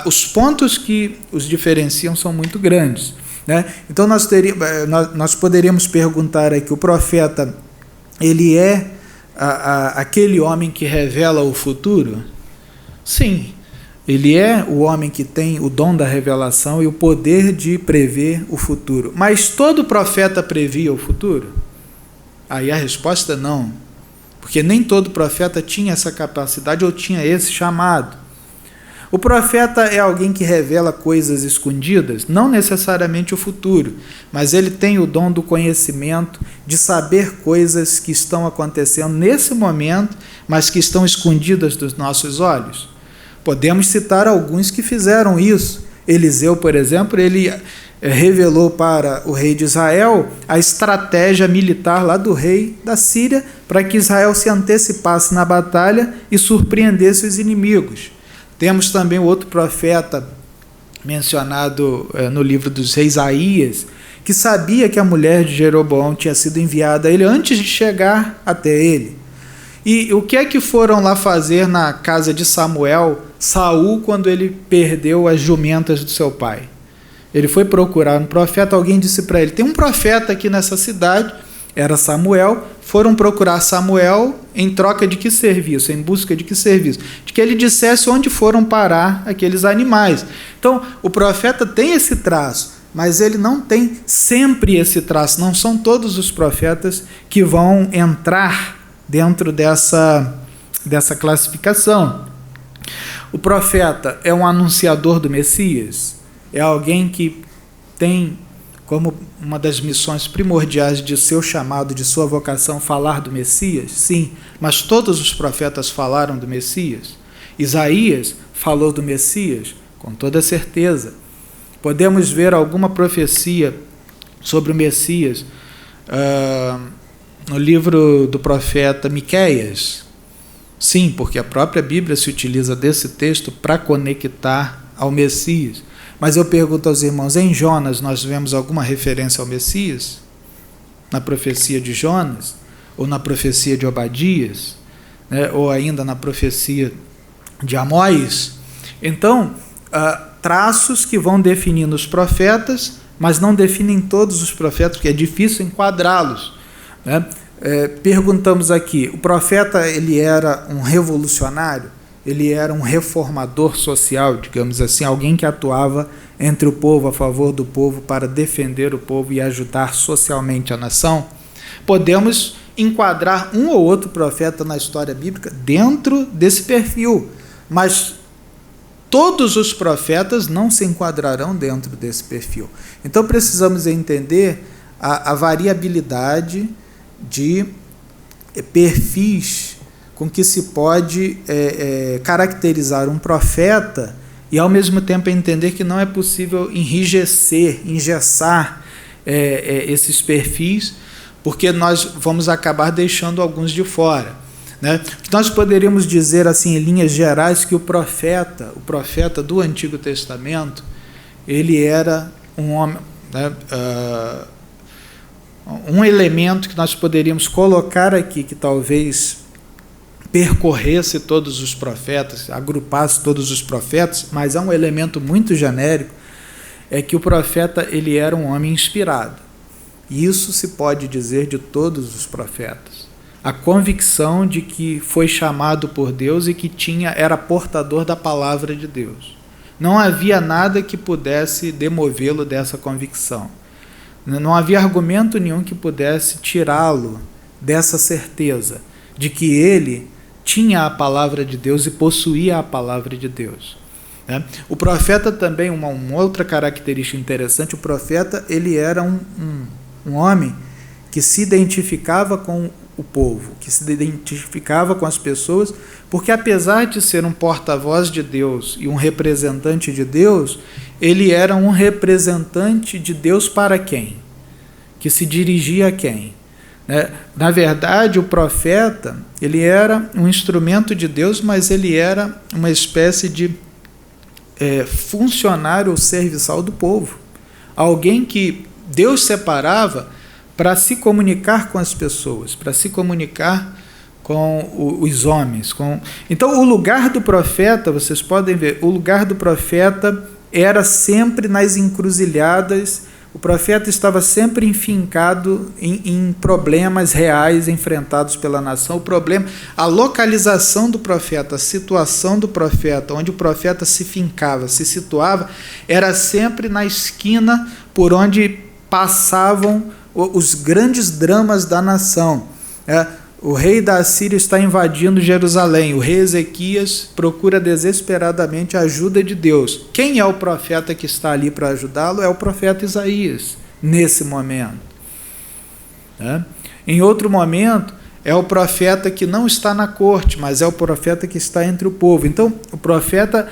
os pontos que os diferenciam são muito grandes, né? Então nós poderíamos perguntar aqui, o profeta, ele é aquele homem que revela o futuro? Sim. Ele é o homem que tem o dom da revelação e o poder de prever o futuro. Mas todo profeta previa o futuro? Aí a resposta é não, porque nem todo profeta tinha essa capacidade ou tinha esse chamado. O profeta é alguém que revela coisas escondidas, não necessariamente o futuro, mas ele tem o dom do conhecimento, de saber coisas que estão acontecendo nesse momento, mas que estão escondidas dos nossos olhos. Podemos citar alguns que fizeram isso. Eliseu, por exemplo, ele revelou para o rei de Israel a estratégia militar lá do rei da Síria para que Israel se antecipasse na batalha e surpreendesse os inimigos. Temos também o outro profeta mencionado no livro dos reis, Isaías, que sabia que a mulher de Jeroboão tinha sido enviada a ele antes de chegar até ele. E o que é que foram lá fazer na casa de Saul, quando ele perdeu as jumentas do seu pai? Ele foi procurar um profeta, alguém disse para ele, tem um profeta aqui nessa cidade, era Samuel, foram procurar Samuel em troca de que serviço, em busca de que serviço? De que ele dissesse onde foram parar aqueles animais. Então, o profeta tem esse traço, mas ele não tem sempre esse traço, não são todos os profetas que vão entrar dentro dessa classificação. O profeta é um anunciador do Messias, é alguém que tem como uma das missões primordiais de seu chamado, de sua vocação, falar do Messias? Sim, mas todos os profetas falaram do Messias. Isaías falou do Messias, com toda certeza. Podemos ver alguma profecia sobre o Messias no livro do profeta Miqueias? Sim, porque a própria Bíblia se utiliza desse texto para conectar ao Messias. Mas eu pergunto aos irmãos, em Jonas nós vemos alguma referência ao Messias? Na profecia de Jonas? Ou na profecia de Obadias? Né? Ou ainda na profecia de Amós? Então, traços que vão definindo os profetas, mas não definem todos os profetas, porque é difícil enquadrá-los, né? Perguntamos aqui, o profeta ele era um revolucionário? Ele era um reformador social, digamos assim, alguém que atuava entre o povo, a favor do povo, para defender o povo e ajudar socialmente a nação? Podemos enquadrar um ou outro profeta na história bíblica dentro desse perfil, mas todos os profetas não se enquadrarão dentro desse perfil. Então precisamos entender a variabilidade de perfis com que se pode caracterizar um profeta e, ao mesmo tempo, entender que não é possível engessar esses perfis, porque nós vamos acabar deixando alguns de fora, né? Nós poderíamos dizer, assim, em linhas gerais, que o profeta do Antigo Testamento, ele era um homem, né, um elemento que nós poderíamos colocar aqui, que talvez percorresse todos os profetas, agrupasse todos os profetas, mas há um elemento muito genérico, é que o profeta ele era um homem inspirado. E isso se pode dizer de todos os profetas. A convicção de que foi chamado por Deus e que era portador da palavra de Deus. Não havia nada que pudesse demovê-lo dessa convicção. Não havia argumento nenhum que pudesse tirá-lo dessa certeza de que ele tinha a palavra de Deus e possuía a palavra de Deus. O profeta também, uma outra característica interessante, o profeta ele era um homem que se identificava com o povo, que se identificava com as pessoas, porque apesar de ser um porta-voz de Deus e um representante de Deus, ele era um representante de Deus para quem? Que se dirigia a quem? Na verdade, o profeta ele era um instrumento de Deus, mas ele era uma espécie de funcionário ou serviçal do povo. Alguém que Deus separava para se comunicar com as pessoas, para se comunicar com os homens. Então, o lugar do profeta, vocês podem ver, o lugar do profeta era sempre nas encruzilhadas. O profeta estava sempre enfincado em problemas reais enfrentados pela nação. O problema, a localização do profeta, a situação do profeta, onde o profeta se fincava, se situava, era sempre na esquina por onde passavam os grandes dramas da nação. O rei da Assíria está invadindo Jerusalém. O rei Ezequias procura desesperadamente a ajuda de Deus. Quem é o profeta que está ali para ajudá-lo? É o profeta Isaías, nesse momento. Em outro momento, é o profeta que não está na corte, mas é o profeta que está entre o povo. Então, o profeta,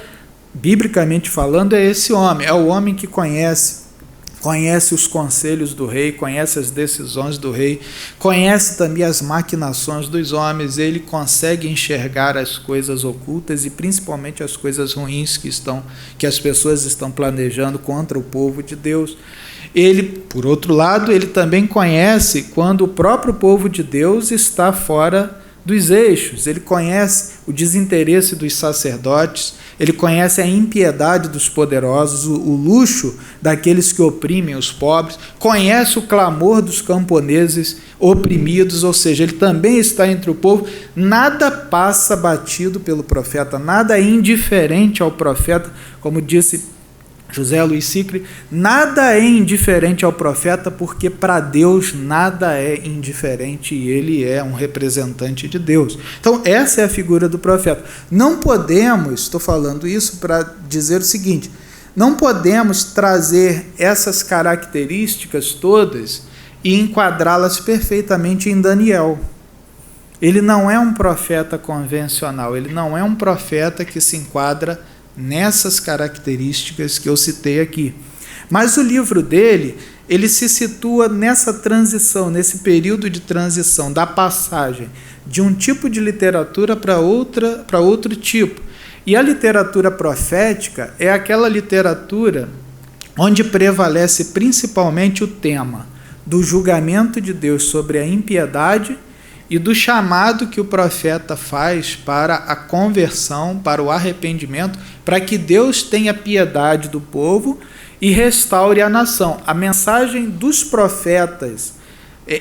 biblicamente falando, é esse homem. É o homem que conhece os conselhos do rei, conhece as decisões do rei, conhece também as maquinações dos homens, ele consegue enxergar as coisas ocultas e principalmente as coisas ruins que as pessoas estão planejando contra o povo de Deus. Ele, por outro lado, ele também conhece quando o próprio povo de Deus está fora dos eixos, ele conhece o desinteresse dos sacerdotes, ele conhece a impiedade dos poderosos, o luxo daqueles que oprimem os pobres, conhece o clamor dos camponeses oprimidos, ou seja, ele também está entre o povo. Nada passa batido pelo profeta, nada é indiferente ao profeta, como disse José Luiz Sicre, nada é indiferente ao profeta, porque para Deus nada é indiferente e ele é um representante de Deus. Então, essa é a figura do profeta. Não podemos, estou falando isso para dizer o seguinte, não podemos trazer essas características todas e enquadrá-las perfeitamente em Daniel. Ele não é um profeta convencional, ele não é um profeta que se enquadra nessas características que eu citei aqui. Mas o livro dele, ele se situa nessa transição, nesse período de transição, da passagem de um tipo de literatura para outro tipo. E a literatura profética é aquela literatura onde prevalece principalmente o tema do julgamento de Deus sobre a impiedade e do chamado que o profeta faz para a conversão, para o arrependimento, para que Deus tenha piedade do povo e restaure a nação. A mensagem dos profetas,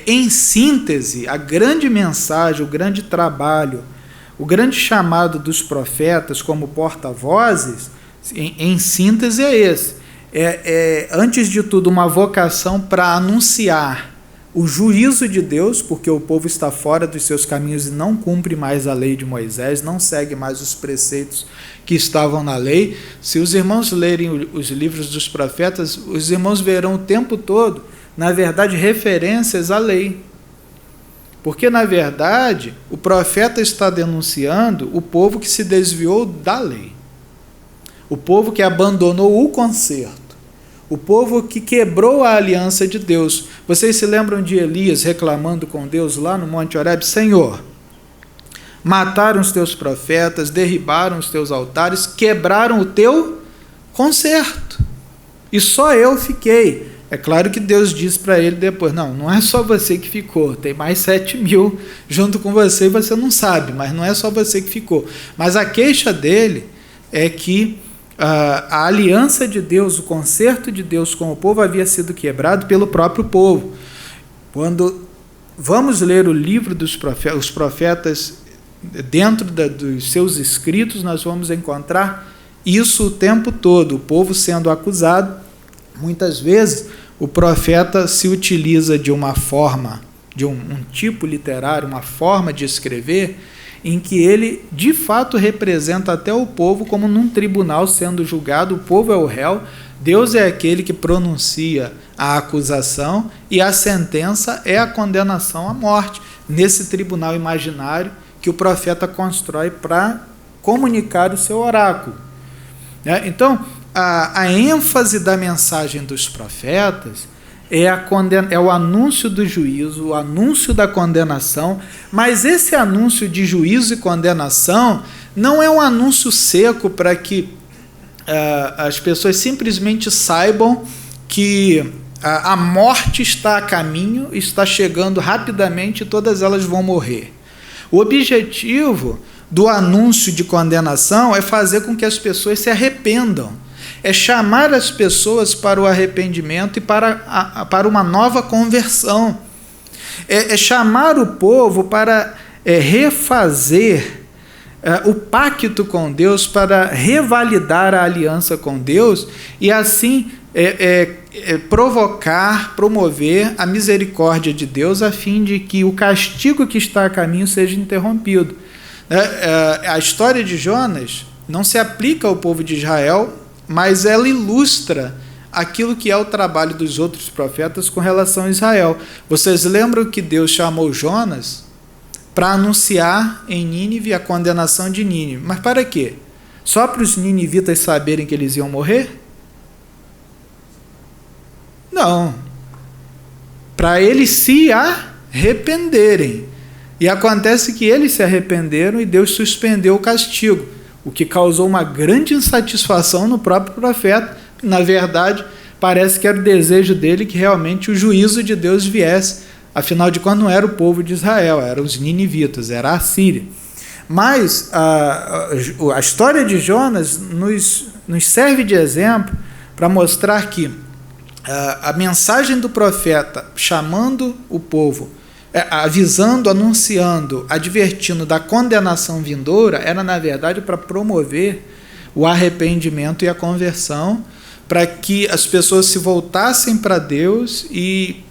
em síntese, a grande mensagem, o grande trabalho, o grande chamado dos profetas como porta-vozes, em síntese é esse. Antes de tudo, uma vocação para anunciar o juízo de Deus, porque o povo está fora dos seus caminhos e não cumpre mais a lei de Moisés, não segue mais os preceitos que estavam na lei. Se os irmãos lerem os livros dos profetas, os irmãos verão o tempo todo, na verdade, referências à lei. Porque, na verdade, o profeta está denunciando o povo que se desviou da lei, o povo que abandonou o conserto, o povo que quebrou a aliança de Deus. Vocês se lembram de Elias reclamando com Deus lá no Monte Horebe? Senhor, mataram os teus profetas, derribaram os teus altares, quebraram o teu concerto, e só eu fiquei. É claro que Deus diz para ele depois, não é só você que ficou, tem mais 7.000 junto com você e você não sabe, mas não é só você que ficou. Mas a queixa dele é que a aliança de Deus, o concerto de Deus com o povo havia sido quebrado pelo próprio povo. Quando vamos ler o livro dos profetas, os profetas, dentro dos seus escritos, nós vamos encontrar isso o tempo todo, o povo sendo acusado. Muitas vezes o profeta se utiliza de uma forma, de um tipo literário, uma forma de escrever, em que ele de fato representa até o povo como num tribunal sendo julgado. O povo é o réu, Deus é aquele que pronuncia a acusação e a sentença é a condenação à morte, nesse tribunal imaginário que o profeta constrói para comunicar o seu oráculo. Então, a ênfase da mensagem dos profetas é o anúncio do juízo, o anúncio da condenação, mas esse anúncio de juízo e condenação não é um anúncio seco para que as pessoas simplesmente saibam que a morte está a caminho, está chegando rapidamente e todas elas vão morrer. O objetivo do anúncio de condenação é fazer com que as pessoas se arrependam, é chamar as pessoas para o arrependimento e para uma nova conversão, é chamar o povo para refazer o pacto com Deus, para revalidar a aliança com Deus e assim promover a misericórdia de Deus a fim de que o castigo que está a caminho seja interrompido. A história de Jonas não se aplica ao povo de Israel, mas ela ilustra aquilo que é o trabalho dos outros profetas com relação a Israel. Vocês lembram que Deus chamou Jonas para anunciar em Nínive a condenação de Nínive. Mas para quê? Só para os ninivitas saberem que eles iam morrer? Não. Para eles se arrependerem. E acontece que eles se arrependeram e Deus suspendeu o castigo, o que causou uma grande insatisfação no próprio profeta. Na verdade, parece que era o desejo dele que realmente o juízo de Deus viesse. Afinal de contas, não era o povo de Israel, eram os ninivitas, era a Síria. Mas a história de Jonas nos serve de exemplo para mostrar que a mensagem do profeta chamando o povo, avisando, anunciando, advertindo da condenação vindoura, era na verdade para promover o arrependimento e a conversão, para que as pessoas se voltassem para Deus e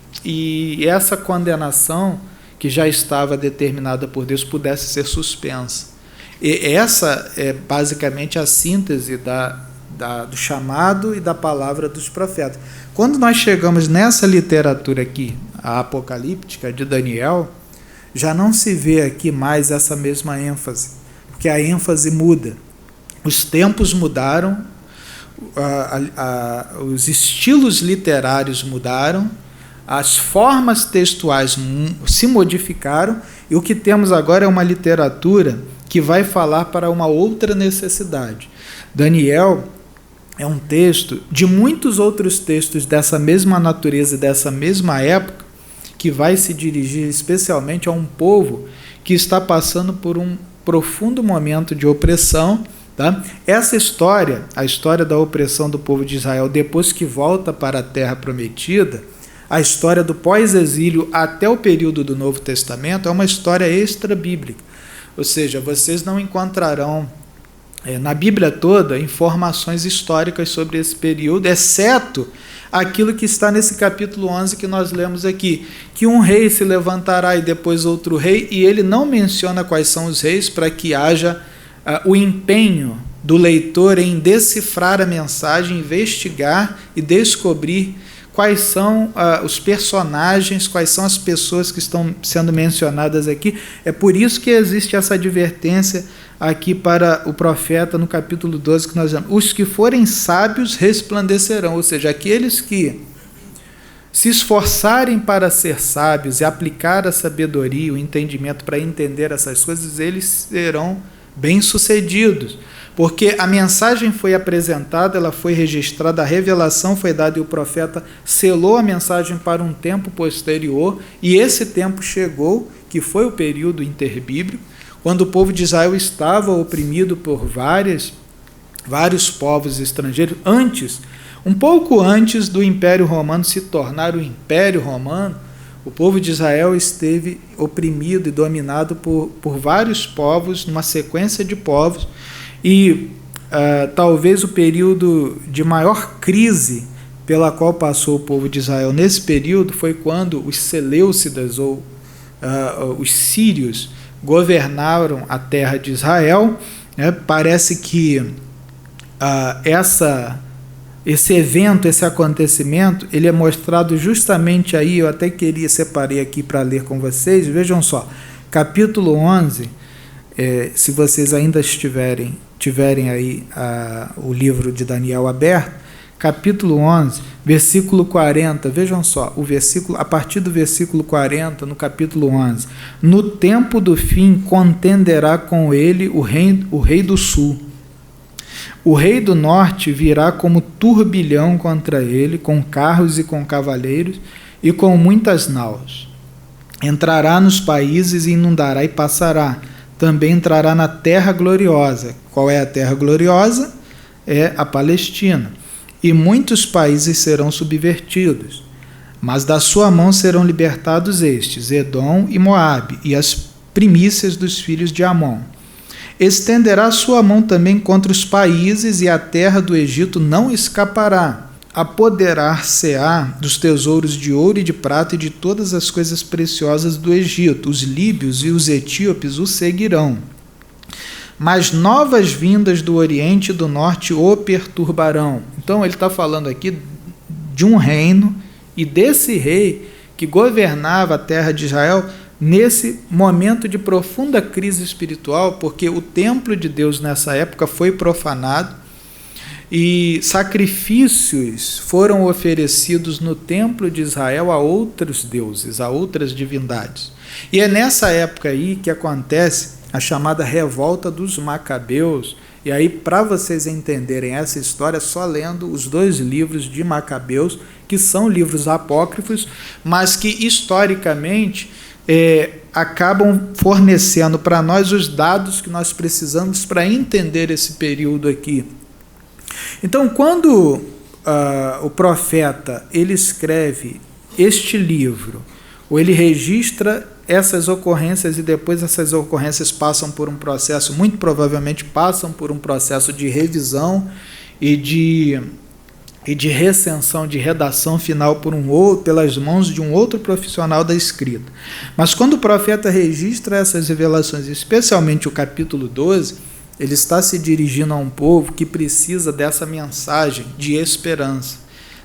essa condenação que já estava determinada por Deus pudesse ser suspensa. E essa é basicamente a síntese do chamado e da palavra dos profetas. Quando nós chegamos nessa literatura aqui, a apocalíptica de Daniel, já não se vê aqui mais essa mesma ênfase, porque a ênfase muda. Os tempos mudaram, os estilos literários mudaram, as formas textuais se modificaram, e o que temos agora é uma literatura que vai falar para uma outra necessidade. Daniel é um texto de muitos outros textos dessa mesma natureza e dessa mesma época, que vai se dirigir especialmente a um povo que está passando por um profundo momento de opressão. Tá? Essa história, a história da opressão do povo de Israel depois que volta para a terra prometida, a história do pós-exílio até o período do Novo Testamento, é uma história extra-bíblica. Ou seja, vocês não encontrarão na Bíblia toda informações históricas sobre esse período, exceto aquilo que está nesse capítulo 11 que nós lemos aqui, que um rei se levantará e depois outro rei, e ele não menciona quais são os reis para que haja o empenho do leitor em decifrar a mensagem, investigar e descobrir quais são os personagens, quais são as pessoas que estão sendo mencionadas aqui. É por isso que existe essa advertência aqui para o profeta no capítulo 12, que nós vemos: os que forem sábios resplandecerão, ou seja, aqueles que se esforçarem para ser sábios e aplicar a sabedoria, o entendimento para entender essas coisas, eles serão bem-sucedidos, porque a mensagem foi apresentada, ela foi registrada, a revelação foi dada e o profeta selou a mensagem para um tempo posterior, e esse tempo chegou, que foi o período interbíblico, quando o povo de Israel estava oprimido por vários povos estrangeiros, um pouco antes do Império Romano se tornar o Império Romano. O povo de Israel esteve oprimido e dominado por vários povos, numa sequência de povos, e talvez o período de maior crise pela qual passou o povo de Israel nesse período foi quando os Seleucidas, ou os sírios, governaram a terra de Israel. Parece que esse evento, esse acontecimento, ele é mostrado justamente aí. Eu até separei aqui para ler com vocês. Vejam só, capítulo 11, se vocês ainda tiverem aí o livro de Daniel aberto, capítulo 11, versículo 40, vejam só, a partir do versículo 40, no capítulo 11, no tempo do fim contenderá com ele o rei do sul. O rei do norte virá como turbilhão contra ele, com carros e com cavaleiros, e com muitas naus. Entrará nos países e inundará e passará. Também entrará na terra gloriosa. Qual é a terra gloriosa? É a Palestina. E muitos países serão subvertidos. Mas da sua mão serão libertados estes, Edom e Moabe, e as primícias dos filhos de Amon. Estenderá sua mão também contra os países, e a terra do Egito não escapará. Apoderar-se-á dos tesouros de ouro e de prata e de todas as coisas preciosas do Egito. Os líbios e os etíopes o seguirão. Mas novas vindas do Oriente e do Norte o perturbarão. Então ele está falando aqui de um reino, e desse rei que governava a terra de Israel nesse momento de profunda crise espiritual, porque o templo de Deus nessa época foi profanado e sacrifícios foram oferecidos no templo de Israel a outros deuses, a outras divindades. E é nessa época aí que acontece a chamada revolta dos Macabeus. E aí, para vocês entenderem essa história, só lendo os 2 livros de Macabeus, que são livros apócrifos, mas que historicamente acabam fornecendo para nós os dados que nós precisamos para entender esse período aqui. Então, quando o profeta ele escreve este livro, ou ele registra essas ocorrências, e depois essas ocorrências passam por um processo, muito provavelmente passam por um processo de revisão e de recensão, de redação final pelas mãos de um outro profissional da escrita. Mas quando o profeta registra essas revelações, especialmente o capítulo 12, ele está se dirigindo a um povo que precisa dessa mensagem de esperança,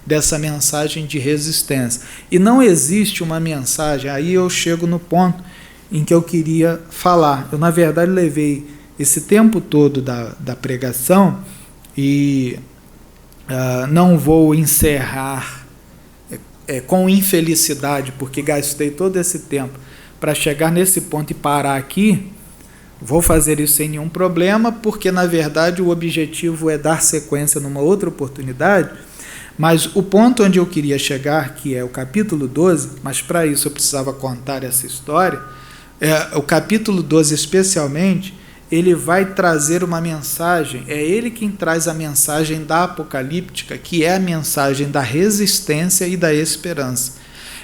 dessa mensagem de resistência. E não existe uma mensagem, aí eu chego no ponto em que eu queria falar. Eu, na verdade, levei esse tempo todo da pregação e não vou encerrar com infelicidade, porque gastei todo esse tempo para chegar nesse ponto e parar aqui. Vou fazer isso sem nenhum problema, porque, na verdade, o objetivo é dar sequência numa outra oportunidade. Mas o ponto onde eu queria chegar, que é o capítulo 12, mas para isso eu precisava contar essa história, o capítulo 12 especialmente, ele vai trazer uma mensagem, é ele quem traz a mensagem da apocalíptica, que é a mensagem da resistência e da esperança.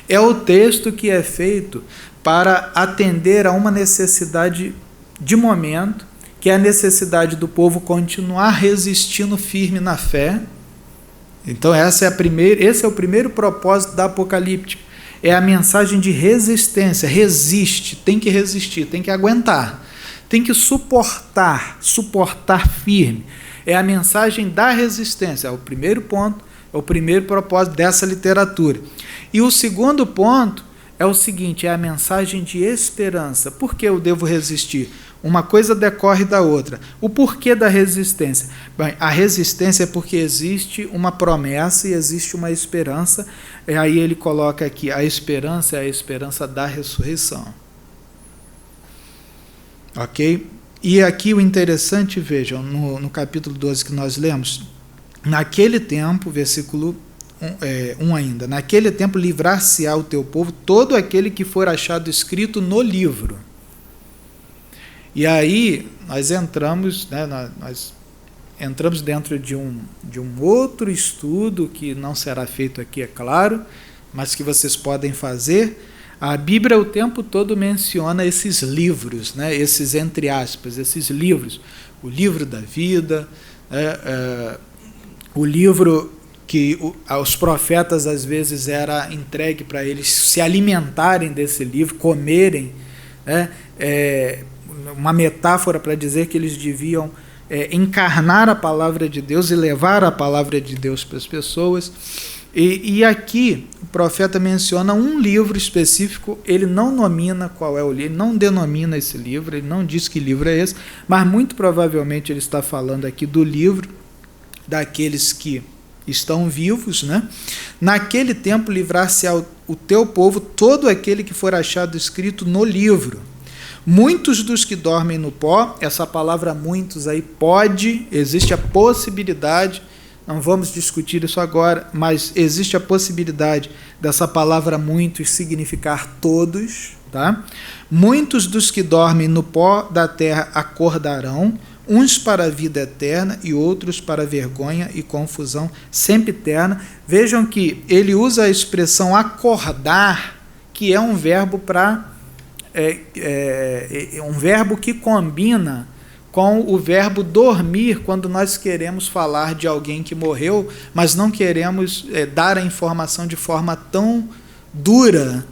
É o texto que é feito para atender a uma necessidade de momento, que é a necessidade do povo continuar resistindo firme na fé. Então esse é o primeiro propósito da apocalíptica, é a mensagem de resistência. Resiste, tem que resistir, tem que aguentar, tem que suportar firme. É a mensagem da resistência, é o primeiro ponto, é o primeiro propósito dessa literatura. E o segundo ponto é o seguinte, é a mensagem de esperança. Por que eu devo resistir? Uma coisa decorre da outra. O porquê da resistência? Bem, a resistência é porque existe uma promessa e existe uma esperança. E aí ele coloca aqui, a esperança é a esperança da ressurreição. Ok? E aqui o interessante, vejam, no capítulo 12 que nós lemos, naquele tempo, versículo 1 ainda, naquele tempo livrar-se-á o teu povo todo aquele que for achado escrito no livro. E aí nós entramos, né, nós entramos dentro de um outro estudo que não será feito aqui, é claro, mas que vocês podem fazer. A Bíblia o tempo todo menciona esses livros, né, esses entre aspas, esses livros. O livro da vida, o livro que os profetas às vezes era entregue para eles se alimentarem desse livro, comerem, né, uma metáfora para dizer que eles deviam encarnar a palavra de Deus e levar a palavra de Deus para as pessoas. E aqui o profeta menciona um livro específico, ele não nomina qual é o livro, ele não denomina esse livro, ele não diz que livro é esse, mas muito provavelmente ele está falando aqui do livro daqueles que estão vivos, né? Naquele tempo livrar-se ao teu povo todo aquele que for achado escrito no livro. Muitos dos que dormem no pó, essa palavra muitos aí pode, existe a possibilidade, não vamos discutir isso agora, mas existe a possibilidade dessa palavra muitos significar todos, tá? Muitos dos que dormem no pó da terra acordarão, uns para a vida eterna e outros para vergonha e confusão sempiterna. Vejam que ele usa a expressão acordar, que é um verbo um verbo que combina com o verbo dormir, quando nós queremos falar de alguém que morreu, mas não queremos dar a informação de forma tão dura.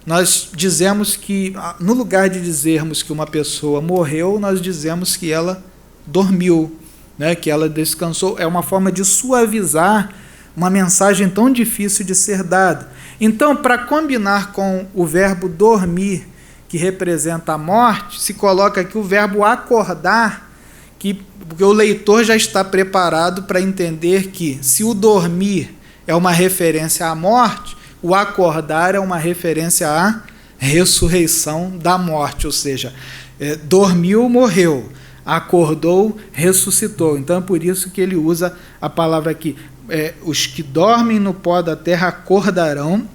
Nós dizemos que, no lugar de dizermos que uma pessoa morreu, nós dizemos que ela dormiu, né, que ela descansou. É uma forma de suavizar uma mensagem tão difícil de ser dada. Então, para combinar com o verbo dormir, que representa a morte, se coloca aqui o verbo acordar, porque o leitor já está preparado para entender que, se o dormir é uma referência à morte, o acordar é uma referência à ressurreição da morte, ou seja, dormiu, morreu, acordou, ressuscitou. Então é por isso que ele usa a palavra aqui, os que dormem no pó da terra acordarão.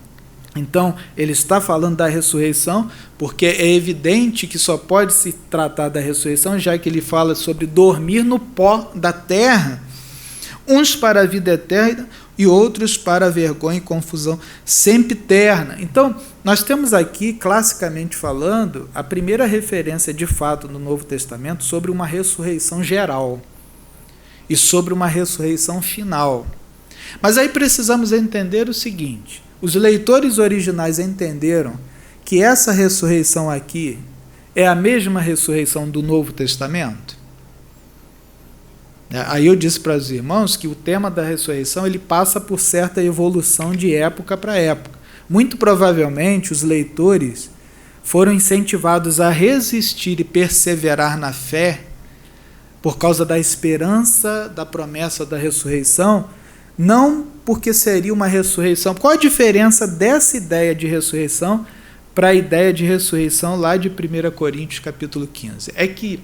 Então, ele está falando da ressurreição, porque é evidente que só pode se tratar da ressurreição, já que ele fala sobre dormir no pó da terra, uns para a vida eterna e outros para a vergonha e confusão sempiterna. Então, nós temos aqui, classicamente falando, a primeira referência de fato no Novo Testamento sobre uma ressurreição geral e sobre uma ressurreição final. Mas aí precisamos entender o seguinte: os leitores originais entenderam que essa ressurreição aqui é a mesma ressurreição do Novo Testamento? Aí eu disse para os irmãos que o tema da ressurreição ele passa por certa evolução de época para época. Muito provavelmente os leitores foram incentivados a resistir e perseverar na fé por causa da esperança da promessa da ressurreição, não porque seria uma ressurreição. Qual a diferença dessa ideia de ressurreição para a ideia de ressurreição lá de 1 Coríntios capítulo 15? É que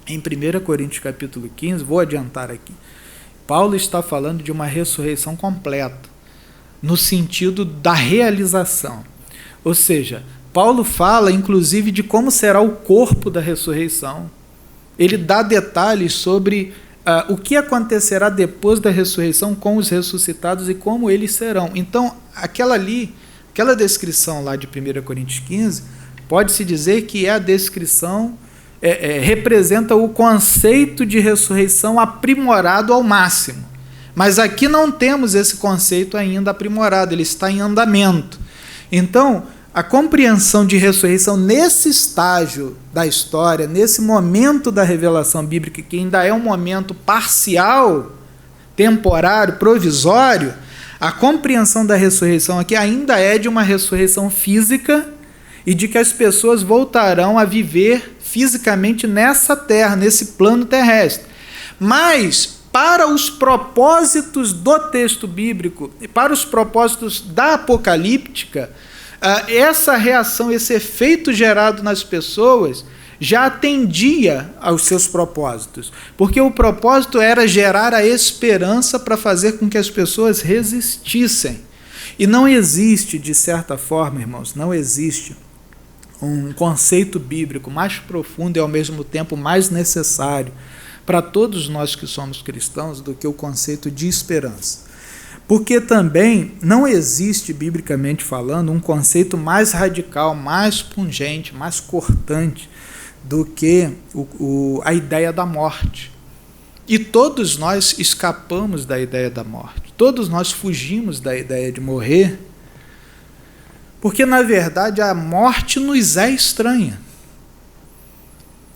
em 1 Coríntios capítulo 15, vou adiantar aqui, Paulo está falando de uma ressurreição completa, no sentido da realização. Ou seja, Paulo fala inclusive de como será o corpo da ressurreição. Ele dá detalhes sobre o que acontecerá depois da ressurreição com os ressuscitados e como eles serão. Então, aquela descrição lá de 1 Coríntios 15, pode-se dizer que é a descrição, representa o conceito de ressurreição aprimorado ao máximo. Mas aqui não temos esse conceito ainda aprimorado, ele está em andamento. Então, a compreensão de ressurreição nesse estágio da história, nesse momento da revelação bíblica, que ainda é um momento parcial, temporário, provisório, a compreensão da ressurreição aqui ainda é de uma ressurreição física e de que as pessoas voltarão a viver fisicamente nessa terra, nesse plano terrestre. Mas, para os propósitos do texto bíblico e para os propósitos da apocalíptica, essa reação, esse efeito gerado nas pessoas já atendia aos seus propósitos, porque o propósito era gerar a esperança para fazer com que as pessoas resistissem. E não existe, de certa forma, irmãos, não existe um conceito bíblico mais profundo e ao mesmo tempo mais necessário para todos nós que somos cristãos do que o conceito de esperança. Porque também não existe, biblicamente falando, um conceito mais radical, mais pungente, mais cortante do que a ideia da morte. E todos nós escapamos da ideia da morte. Todos nós fugimos da ideia de morrer, porque, na verdade, a morte nos é estranha.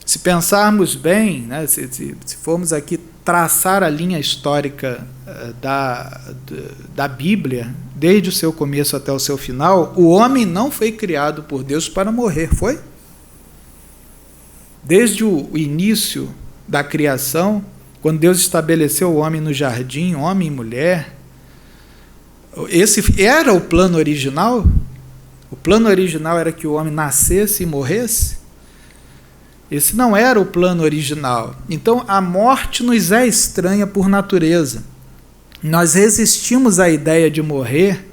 Se pensarmos bem, né, se formos aqui traçar a linha histórica da Bíblia, desde o seu começo até o seu final, o homem não foi criado por Deus para morrer, foi? Desde o início da criação, quando Deus estabeleceu o homem no jardim, homem e mulher, esse era o plano original? O plano original era que o homem nascesse e morresse? Esse não era o plano original. Então, a morte nos é estranha por natureza. Nós resistimos à ideia de morrer,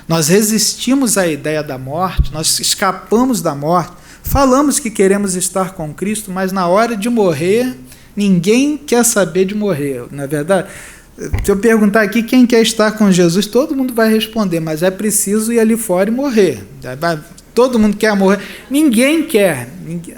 nós resistimos à ideia da morte, nós escapamos da morte, falamos que queremos estar com Cristo, mas na hora de morrer, ninguém quer saber de morrer, não é verdade? Se eu perguntar aqui quem quer estar com Jesus, todo mundo vai responder, mas é preciso ir ali fora e morrer. Todo mundo quer morrer, ninguém quer.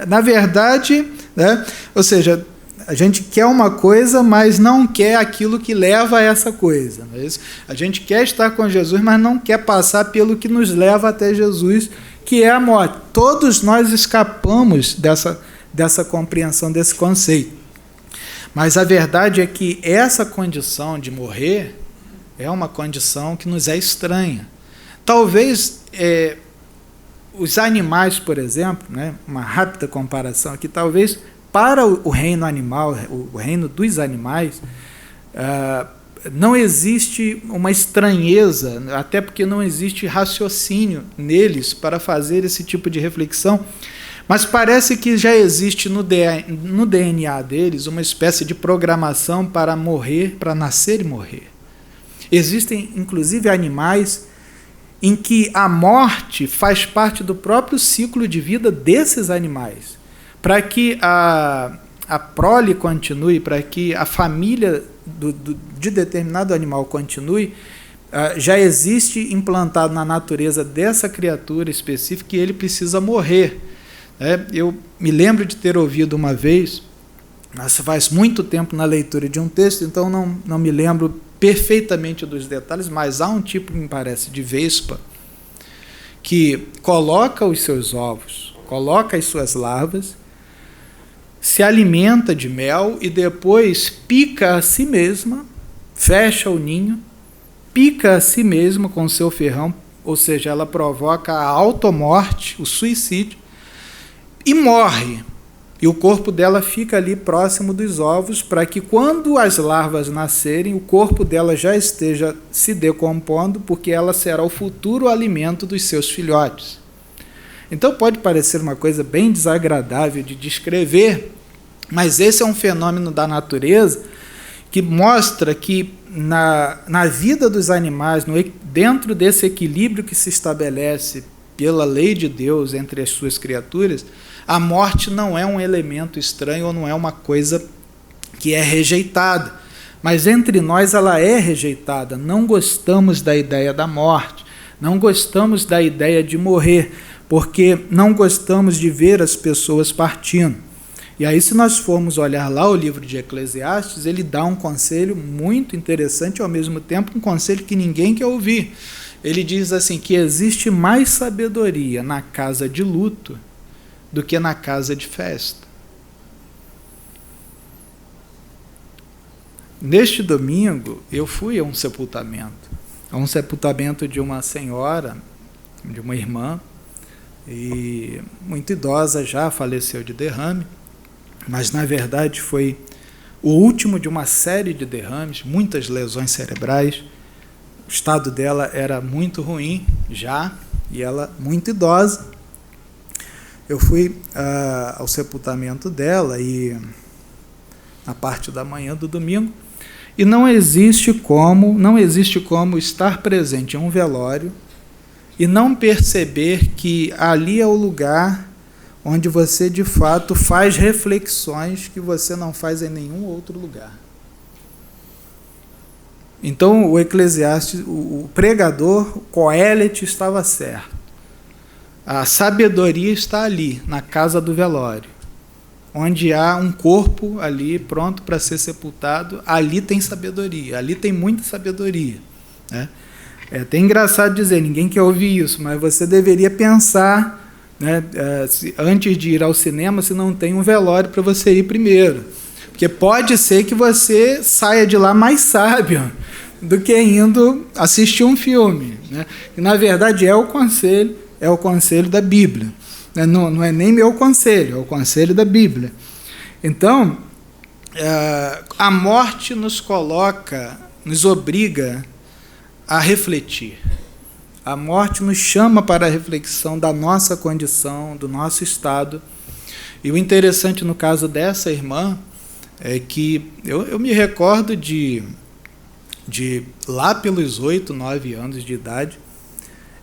Na verdade, né? Ou seja, a gente quer uma coisa, mas não quer aquilo que leva a essa coisa. Não é isso? A gente quer estar com Jesus, mas não quer passar pelo que nos leva até Jesus, que é a morte. Todos nós escapamos dessa compreensão, desse conceito. Mas a verdade é que essa condição de morrer é uma condição que nos é estranha. Talvez os animais, por exemplo, né, uma rápida comparação aqui, talvez para o reino animal, o reino dos animais, não existe uma estranheza, até porque não existe raciocínio neles para fazer esse tipo de reflexão, mas parece que já existe no DNA deles uma espécie de programação para morrer, para nascer e morrer. Existem, inclusive, animais em que a morte faz parte do próprio ciclo de vida desses animais. Para que a prole continue, para que a família de determinado animal continue, já existe implantado na natureza dessa criatura específica que ele precisa morrer. Eu me lembro de ter ouvido uma vez, mas faz muito tempo na leitura de um texto, então não me lembro perfeitamente dos detalhes, mas há um tipo, me parece, de vespa, que coloca os seus ovos, coloca as suas larvas, se alimenta de mel e depois pica a si mesma, fecha o ninho, pica a si mesma com o seu ferrão, ou seja, ela provoca a automorte, o suicídio, e morre. E o corpo dela fica ali próximo dos ovos, para que quando as larvas nascerem, o corpo dela já esteja se decompondo, porque ela será o futuro alimento dos seus filhotes. Então pode parecer uma coisa bem desagradável de descrever, mas esse é um fenômeno da natureza que mostra que na vida dos animais, dentro desse equilíbrio que se estabelece pela lei de Deus entre as suas criaturas, a morte não é um elemento estranho ou não é uma coisa que é rejeitada. Mas entre nós ela é rejeitada. Não gostamos da ideia da morte, não gostamos da ideia de morrer, porque não gostamos de ver as pessoas partindo. E aí, se nós formos olhar lá o livro de Eclesiastes, ele dá um conselho muito interessante, ao mesmo tempo um conselho que ninguém quer ouvir. Ele diz assim, que existe mais sabedoria na casa de luto do que na casa de festa. Neste domingo, eu fui a um sepultamento de uma senhora, de uma irmã, e muito idosa já, faleceu de derrame, mas na verdade foi o último de uma série de derrames, muitas lesões cerebrais. O estado dela era muito ruim já, e ela muito idosa. eu fui ao sepultamento dela e na parte da manhã do domingo, e não existe como estar presente em um velório e não perceber que ali é o lugar onde você de fato faz reflexões que você não faz em nenhum outro lugar. Então o Eclesiastes, o pregador, Coelete, estava certo. A sabedoria está ali, na casa do velório. Onde há um corpo ali pronto para ser sepultado, ali tem sabedoria, ali tem muita sabedoria. Né? É até engraçado dizer, ninguém quer ouvir isso, mas você deveria pensar, né, antes de ir ao cinema, se não tem um velório para você ir primeiro. Porque pode ser que você saia de lá mais sábio do que indo assistir um filme. Né? E, na verdade, é o conselho da Bíblia. Não é nem meu conselho, é o conselho da Bíblia. Então, a morte nos obriga a refletir. A morte nos chama para a reflexão da nossa condição, do nosso estado. E o interessante no caso dessa irmã é que eu me recordo de lá pelos 8, 9 anos de idade,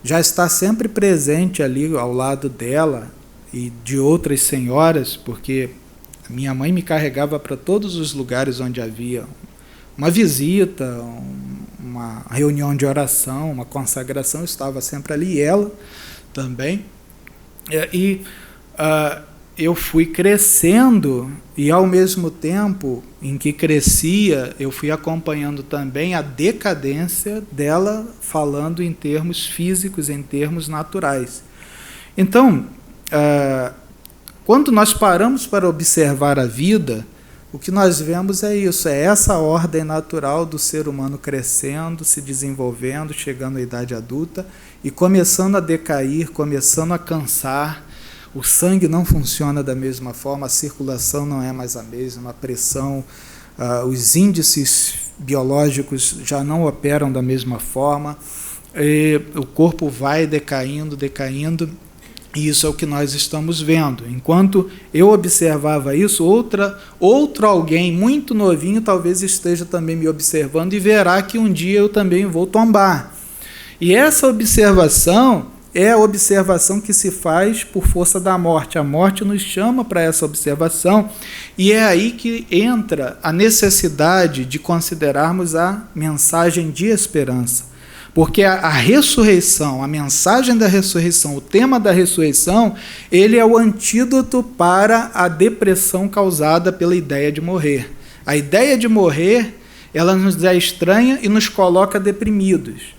já está sempre presente ali ao lado dela e de outras senhoras, porque minha mãe me carregava para todos os lugares onde havia uma visita, uma reunião de oração, uma consagração, estava sempre ali, e ela também. Eu fui crescendo e, ao mesmo tempo em que crescia, eu fui acompanhando também a decadência dela, falando em termos físicos, em termos naturais. Então, quando nós paramos para observar a vida, o que nós vemos é isso, é essa ordem natural do ser humano crescendo, se desenvolvendo, chegando à idade adulta e começando a decair, começando a cansar. O sangue não funciona da mesma forma, a circulação não é mais a mesma, a pressão, os índices biológicos já não operam da mesma forma, o corpo vai decaindo, e isso é o que nós estamos vendo. Enquanto eu observava isso, outro alguém muito novinho talvez esteja também me observando e verá que um dia eu também vou tombar. E essa observação é a observação que se faz por força da morte. A morte nos chama para essa observação, e é aí que entra a necessidade de considerarmos a mensagem de esperança. Porque a ressurreição, a mensagem da ressurreição, o tema da ressurreição, ele é o antídoto para a depressão causada pela ideia de morrer. A ideia de morrer, ela nos é estranha e nos coloca deprimidos.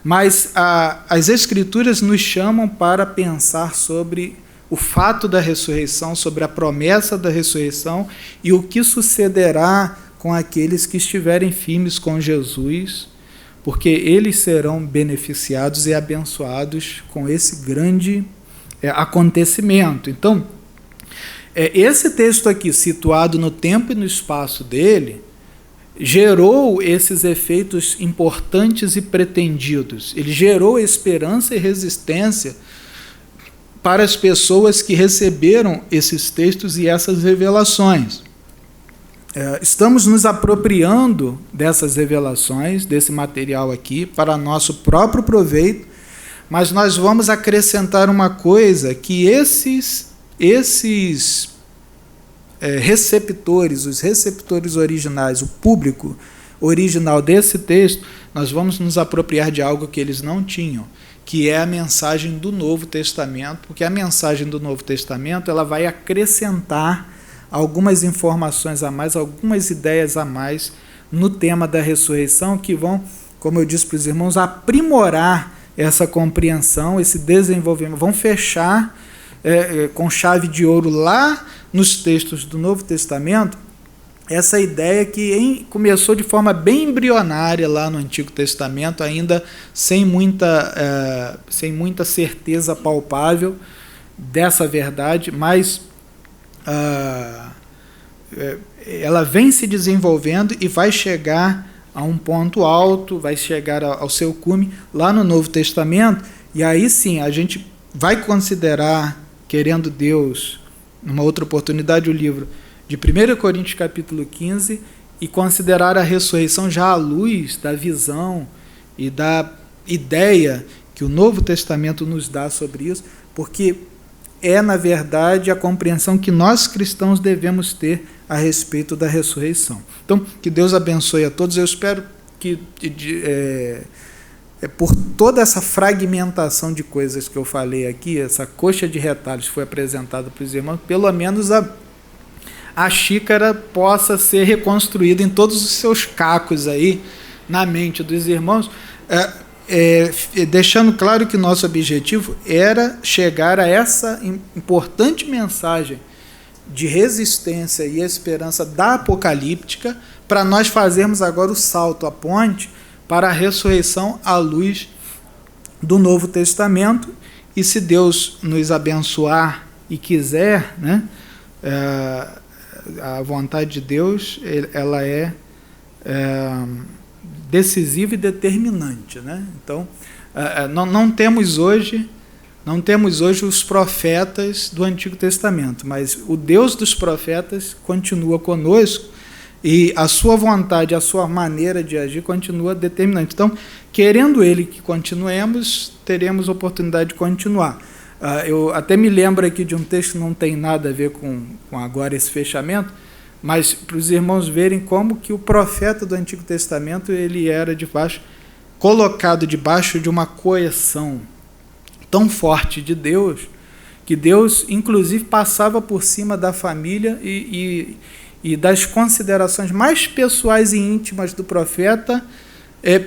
Mas as Escrituras nos chamam para pensar sobre o fato da ressurreição, sobre a promessa da ressurreição e o que sucederá com aqueles que estiverem firmes com Jesus, porque eles serão beneficiados e abençoados com esse grande acontecimento. Então, esse texto aqui, situado no tempo e no espaço dele, gerou esses efeitos importantes e pretendidos. Ele gerou esperança e resistência para as pessoas que receberam esses textos e essas revelações. Estamos nos apropriando dessas revelações, desse material aqui, para nosso próprio proveito, mas nós vamos acrescentar uma coisa, que esses receptores, os receptores originais, o público original desse texto, nós vamos nos apropriar de algo que eles não tinham, que é a mensagem do Novo Testamento, porque a mensagem do Novo Testamento ela vai acrescentar algumas informações a mais, algumas ideias a mais no tema da ressurreição, que vão, como eu disse para os irmãos, aprimorar essa compreensão, esse desenvolvimento, vão fechar com chave de ouro lá nos textos do Novo Testamento, essa ideia que começou de forma bem embrionária lá no Antigo Testamento, ainda sem muita certeza palpável dessa verdade, mas ela vem se desenvolvendo e vai chegar a um ponto alto, vai chegar ao seu cume lá no Novo Testamento, e aí sim a gente vai considerar querendo Deus, numa outra oportunidade, o livro de 1 Coríntios capítulo 15, e considerar a ressurreição já à luz da visão e da ideia que o Novo Testamento nos dá sobre isso, porque é, na verdade, a compreensão que nós cristãos devemos ter a respeito da ressurreição. Então, que Deus abençoe a todos. Eu espero que, por toda essa fragmentação de coisas que eu falei aqui, essa coxa de retalhos que foi apresentada para os irmãos, pelo menos a xícara possa ser reconstruída em todos os seus cacos aí na mente dos irmãos, deixando claro que nosso objetivo era chegar a essa importante mensagem de resistência e esperança da apocalíptica, para nós fazermos agora o salto, a ponte, para a ressurreição à luz do Novo Testamento. E se Deus nos abençoar e quiser, né, a vontade de Deus, ela é decisiva e determinante, né? Então, não temos hoje os profetas do Antigo Testamento, mas o Deus dos profetas continua conosco e a sua vontade, a sua maneira de agir continua determinante. Então, querendo Ele que continuemos, teremos oportunidade de continuar. Eu até me lembro aqui de um texto que não tem nada a ver com agora esse fechamento, mas para os irmãos verem como que o profeta do Antigo Testamento ele era colocado debaixo de uma coerção tão forte de Deus, que Deus, inclusive, passava por cima da família e das considerações mais pessoais e íntimas do profeta,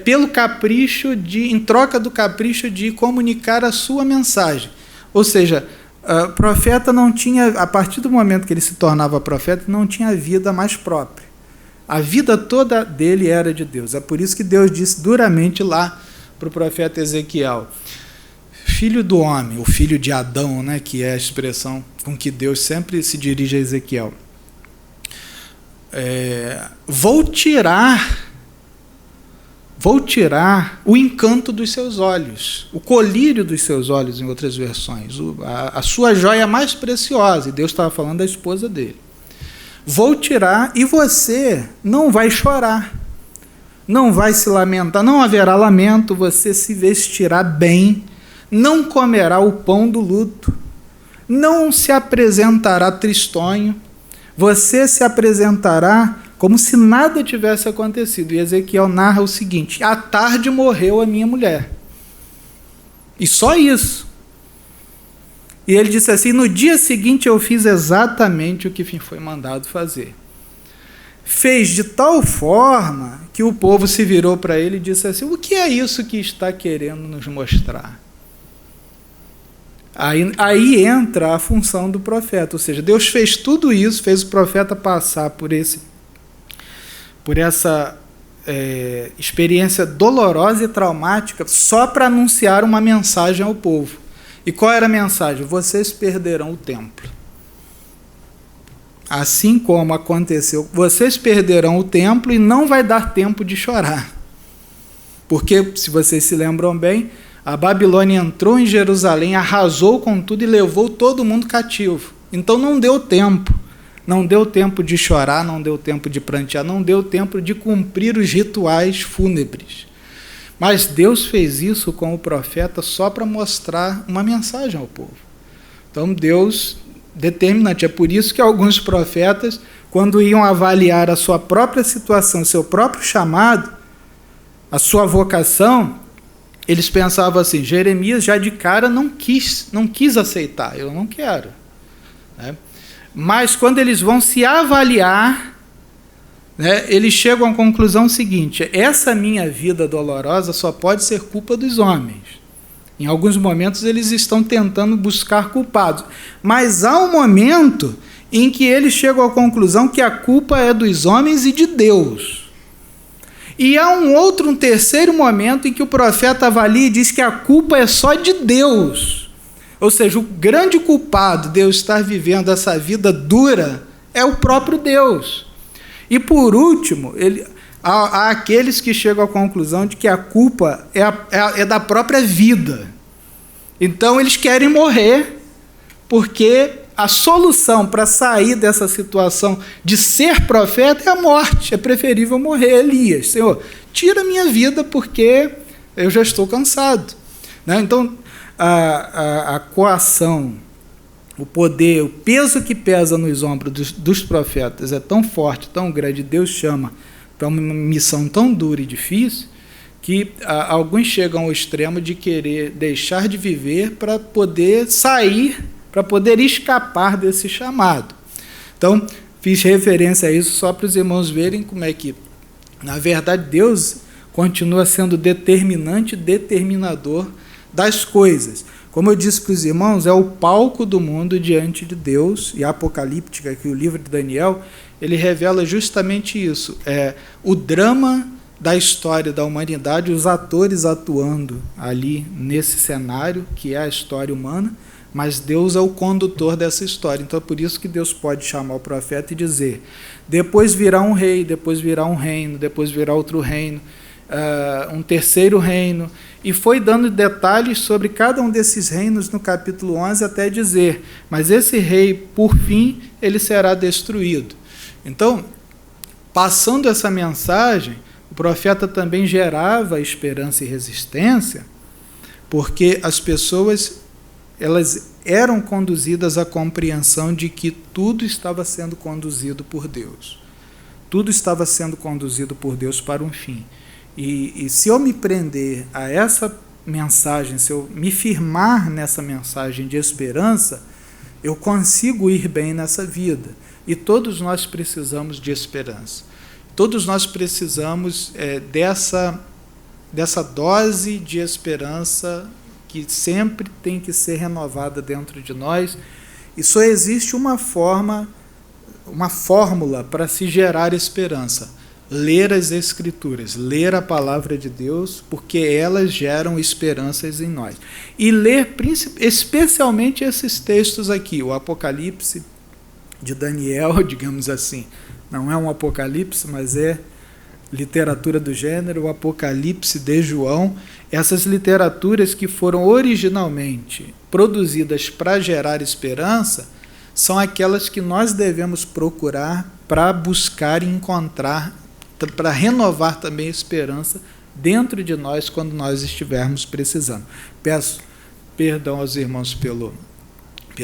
pelo capricho em troca do capricho de comunicar a sua mensagem. Ou seja, o profeta não tinha, a partir do momento que ele se tornava profeta, não tinha vida mais própria. A vida toda dele era de Deus. É por isso que Deus disse duramente lá para o profeta Ezequiel: filho do homem, o filho de Adão, né, que é a expressão com que Deus sempre se dirige a Ezequiel. Vou tirar o encanto dos seus olhos, o colírio dos seus olhos, em outras versões, a sua joia mais preciosa. E Deus estava falando da esposa dele. Vou tirar, e você não vai chorar, não vai se lamentar, não haverá lamento, você se vestirá bem, não comerá o pão do luto, não se apresentará tristonho, você se apresentará como se nada tivesse acontecido. E Ezequiel narra o seguinte: à tarde morreu a minha mulher. E só isso. E ele disse assim: no dia seguinte eu fiz exatamente o que foi mandado fazer. Fez de tal forma que o povo se virou para ele e disse assim: o que é isso que está querendo nos mostrar? Aí entra a função do profeta, ou seja, Deus fez tudo isso, fez o profeta passar por essa experiência dolorosa e traumática só para anunciar uma mensagem ao povo. E qual era a mensagem? Vocês perderão o templo. Assim como aconteceu, vocês perderão o templo e não vai dar tempo de chorar. Porque, se vocês se lembram bem, a Babilônia entrou em Jerusalém, arrasou com tudo e levou todo mundo cativo. Então não deu tempo. Não deu tempo de chorar, não deu tempo de prantear, não deu tempo de cumprir os rituais fúnebres. Mas Deus fez isso com o profeta só para mostrar uma mensagem ao povo. Então Deus determinante. É por isso que alguns profetas, quando iam avaliar a sua própria situação, seu próprio chamado, a sua vocação, eles pensavam assim: Jeremias já de cara não quis aceitar, eu não quero. Né? Mas quando eles vão se avaliar, né, eles chegam à conclusão seguinte: essa minha vida dolorosa só pode ser culpa dos homens. Em alguns momentos eles estão tentando buscar culpados, mas há um momento em que eles chegam à conclusão que a culpa é dos homens e de Deus. E há um terceiro momento em que o profeta avalia e diz que a culpa é só de Deus. Ou seja, o grande culpado de eu estar vivendo essa vida dura é o próprio Deus. E por último, há aqueles que chegam à conclusão de que a culpa é da própria vida. Então eles querem morrer porque a solução para sair dessa situação de ser profeta é a morte. É preferível morrer. Elias, Senhor, tira a minha vida porque eu já estou cansado. Né? Então, a coação, o poder, o peso que pesa nos ombros dos profetas é tão forte, tão grande, Deus chama para uma missão tão dura e difícil, que alguns chegam ao extremo de querer deixar de viver para poder sair, para poder escapar desse chamado. Então, fiz referência a isso só para os irmãos verem como é que, na verdade, Deus continua sendo determinante, determinador das coisas. Como eu disse para os irmãos, é o palco do mundo diante de Deus, e a Apocalíptica, que o livro de Daniel, ele revela justamente isso, o drama da história da humanidade, os atores atuando ali nesse cenário, que é a história humana, mas Deus é o condutor dessa história. Então é por isso que Deus pode chamar o profeta e dizer, depois virá um rei, depois virá um reino, depois virá outro reino, um terceiro reino, e foi dando detalhes sobre cada um desses reinos no capítulo 11, até dizer, mas esse rei, por fim, ele será destruído. Então, passando essa mensagem, o profeta também gerava esperança e resistência, porque as pessoas, elas eram conduzidas à compreensão de que tudo estava sendo conduzido por Deus. Tudo estava sendo conduzido por Deus para um fim. E se eu me prender a essa mensagem, se eu me firmar nessa mensagem de esperança, eu consigo ir bem nessa vida. E todos nós precisamos de esperança. Todos nós precisamos dessa dose de esperança que sempre tem que ser renovada dentro de nós. E só existe uma fórmula para se gerar esperança: ler as Escrituras, ler a palavra de Deus, porque elas geram esperanças em nós. E ler especialmente esses textos aqui, o Apocalipse de Daniel, digamos assim. Não é um Apocalipse, mas é literatura do gênero, o Apocalipse de João. Essas literaturas que foram originalmente produzidas para gerar esperança, são aquelas que nós devemos procurar para buscar e encontrar, para renovar também a esperança dentro de nós quando nós estivermos precisando. Peço perdão aos irmãos pelo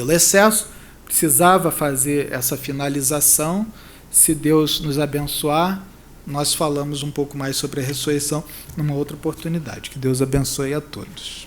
excesso, precisava fazer essa finalização. Se Deus nos abençoar, nós falamos um pouco mais sobre a ressurreição numa outra oportunidade. Que Deus abençoe a todos.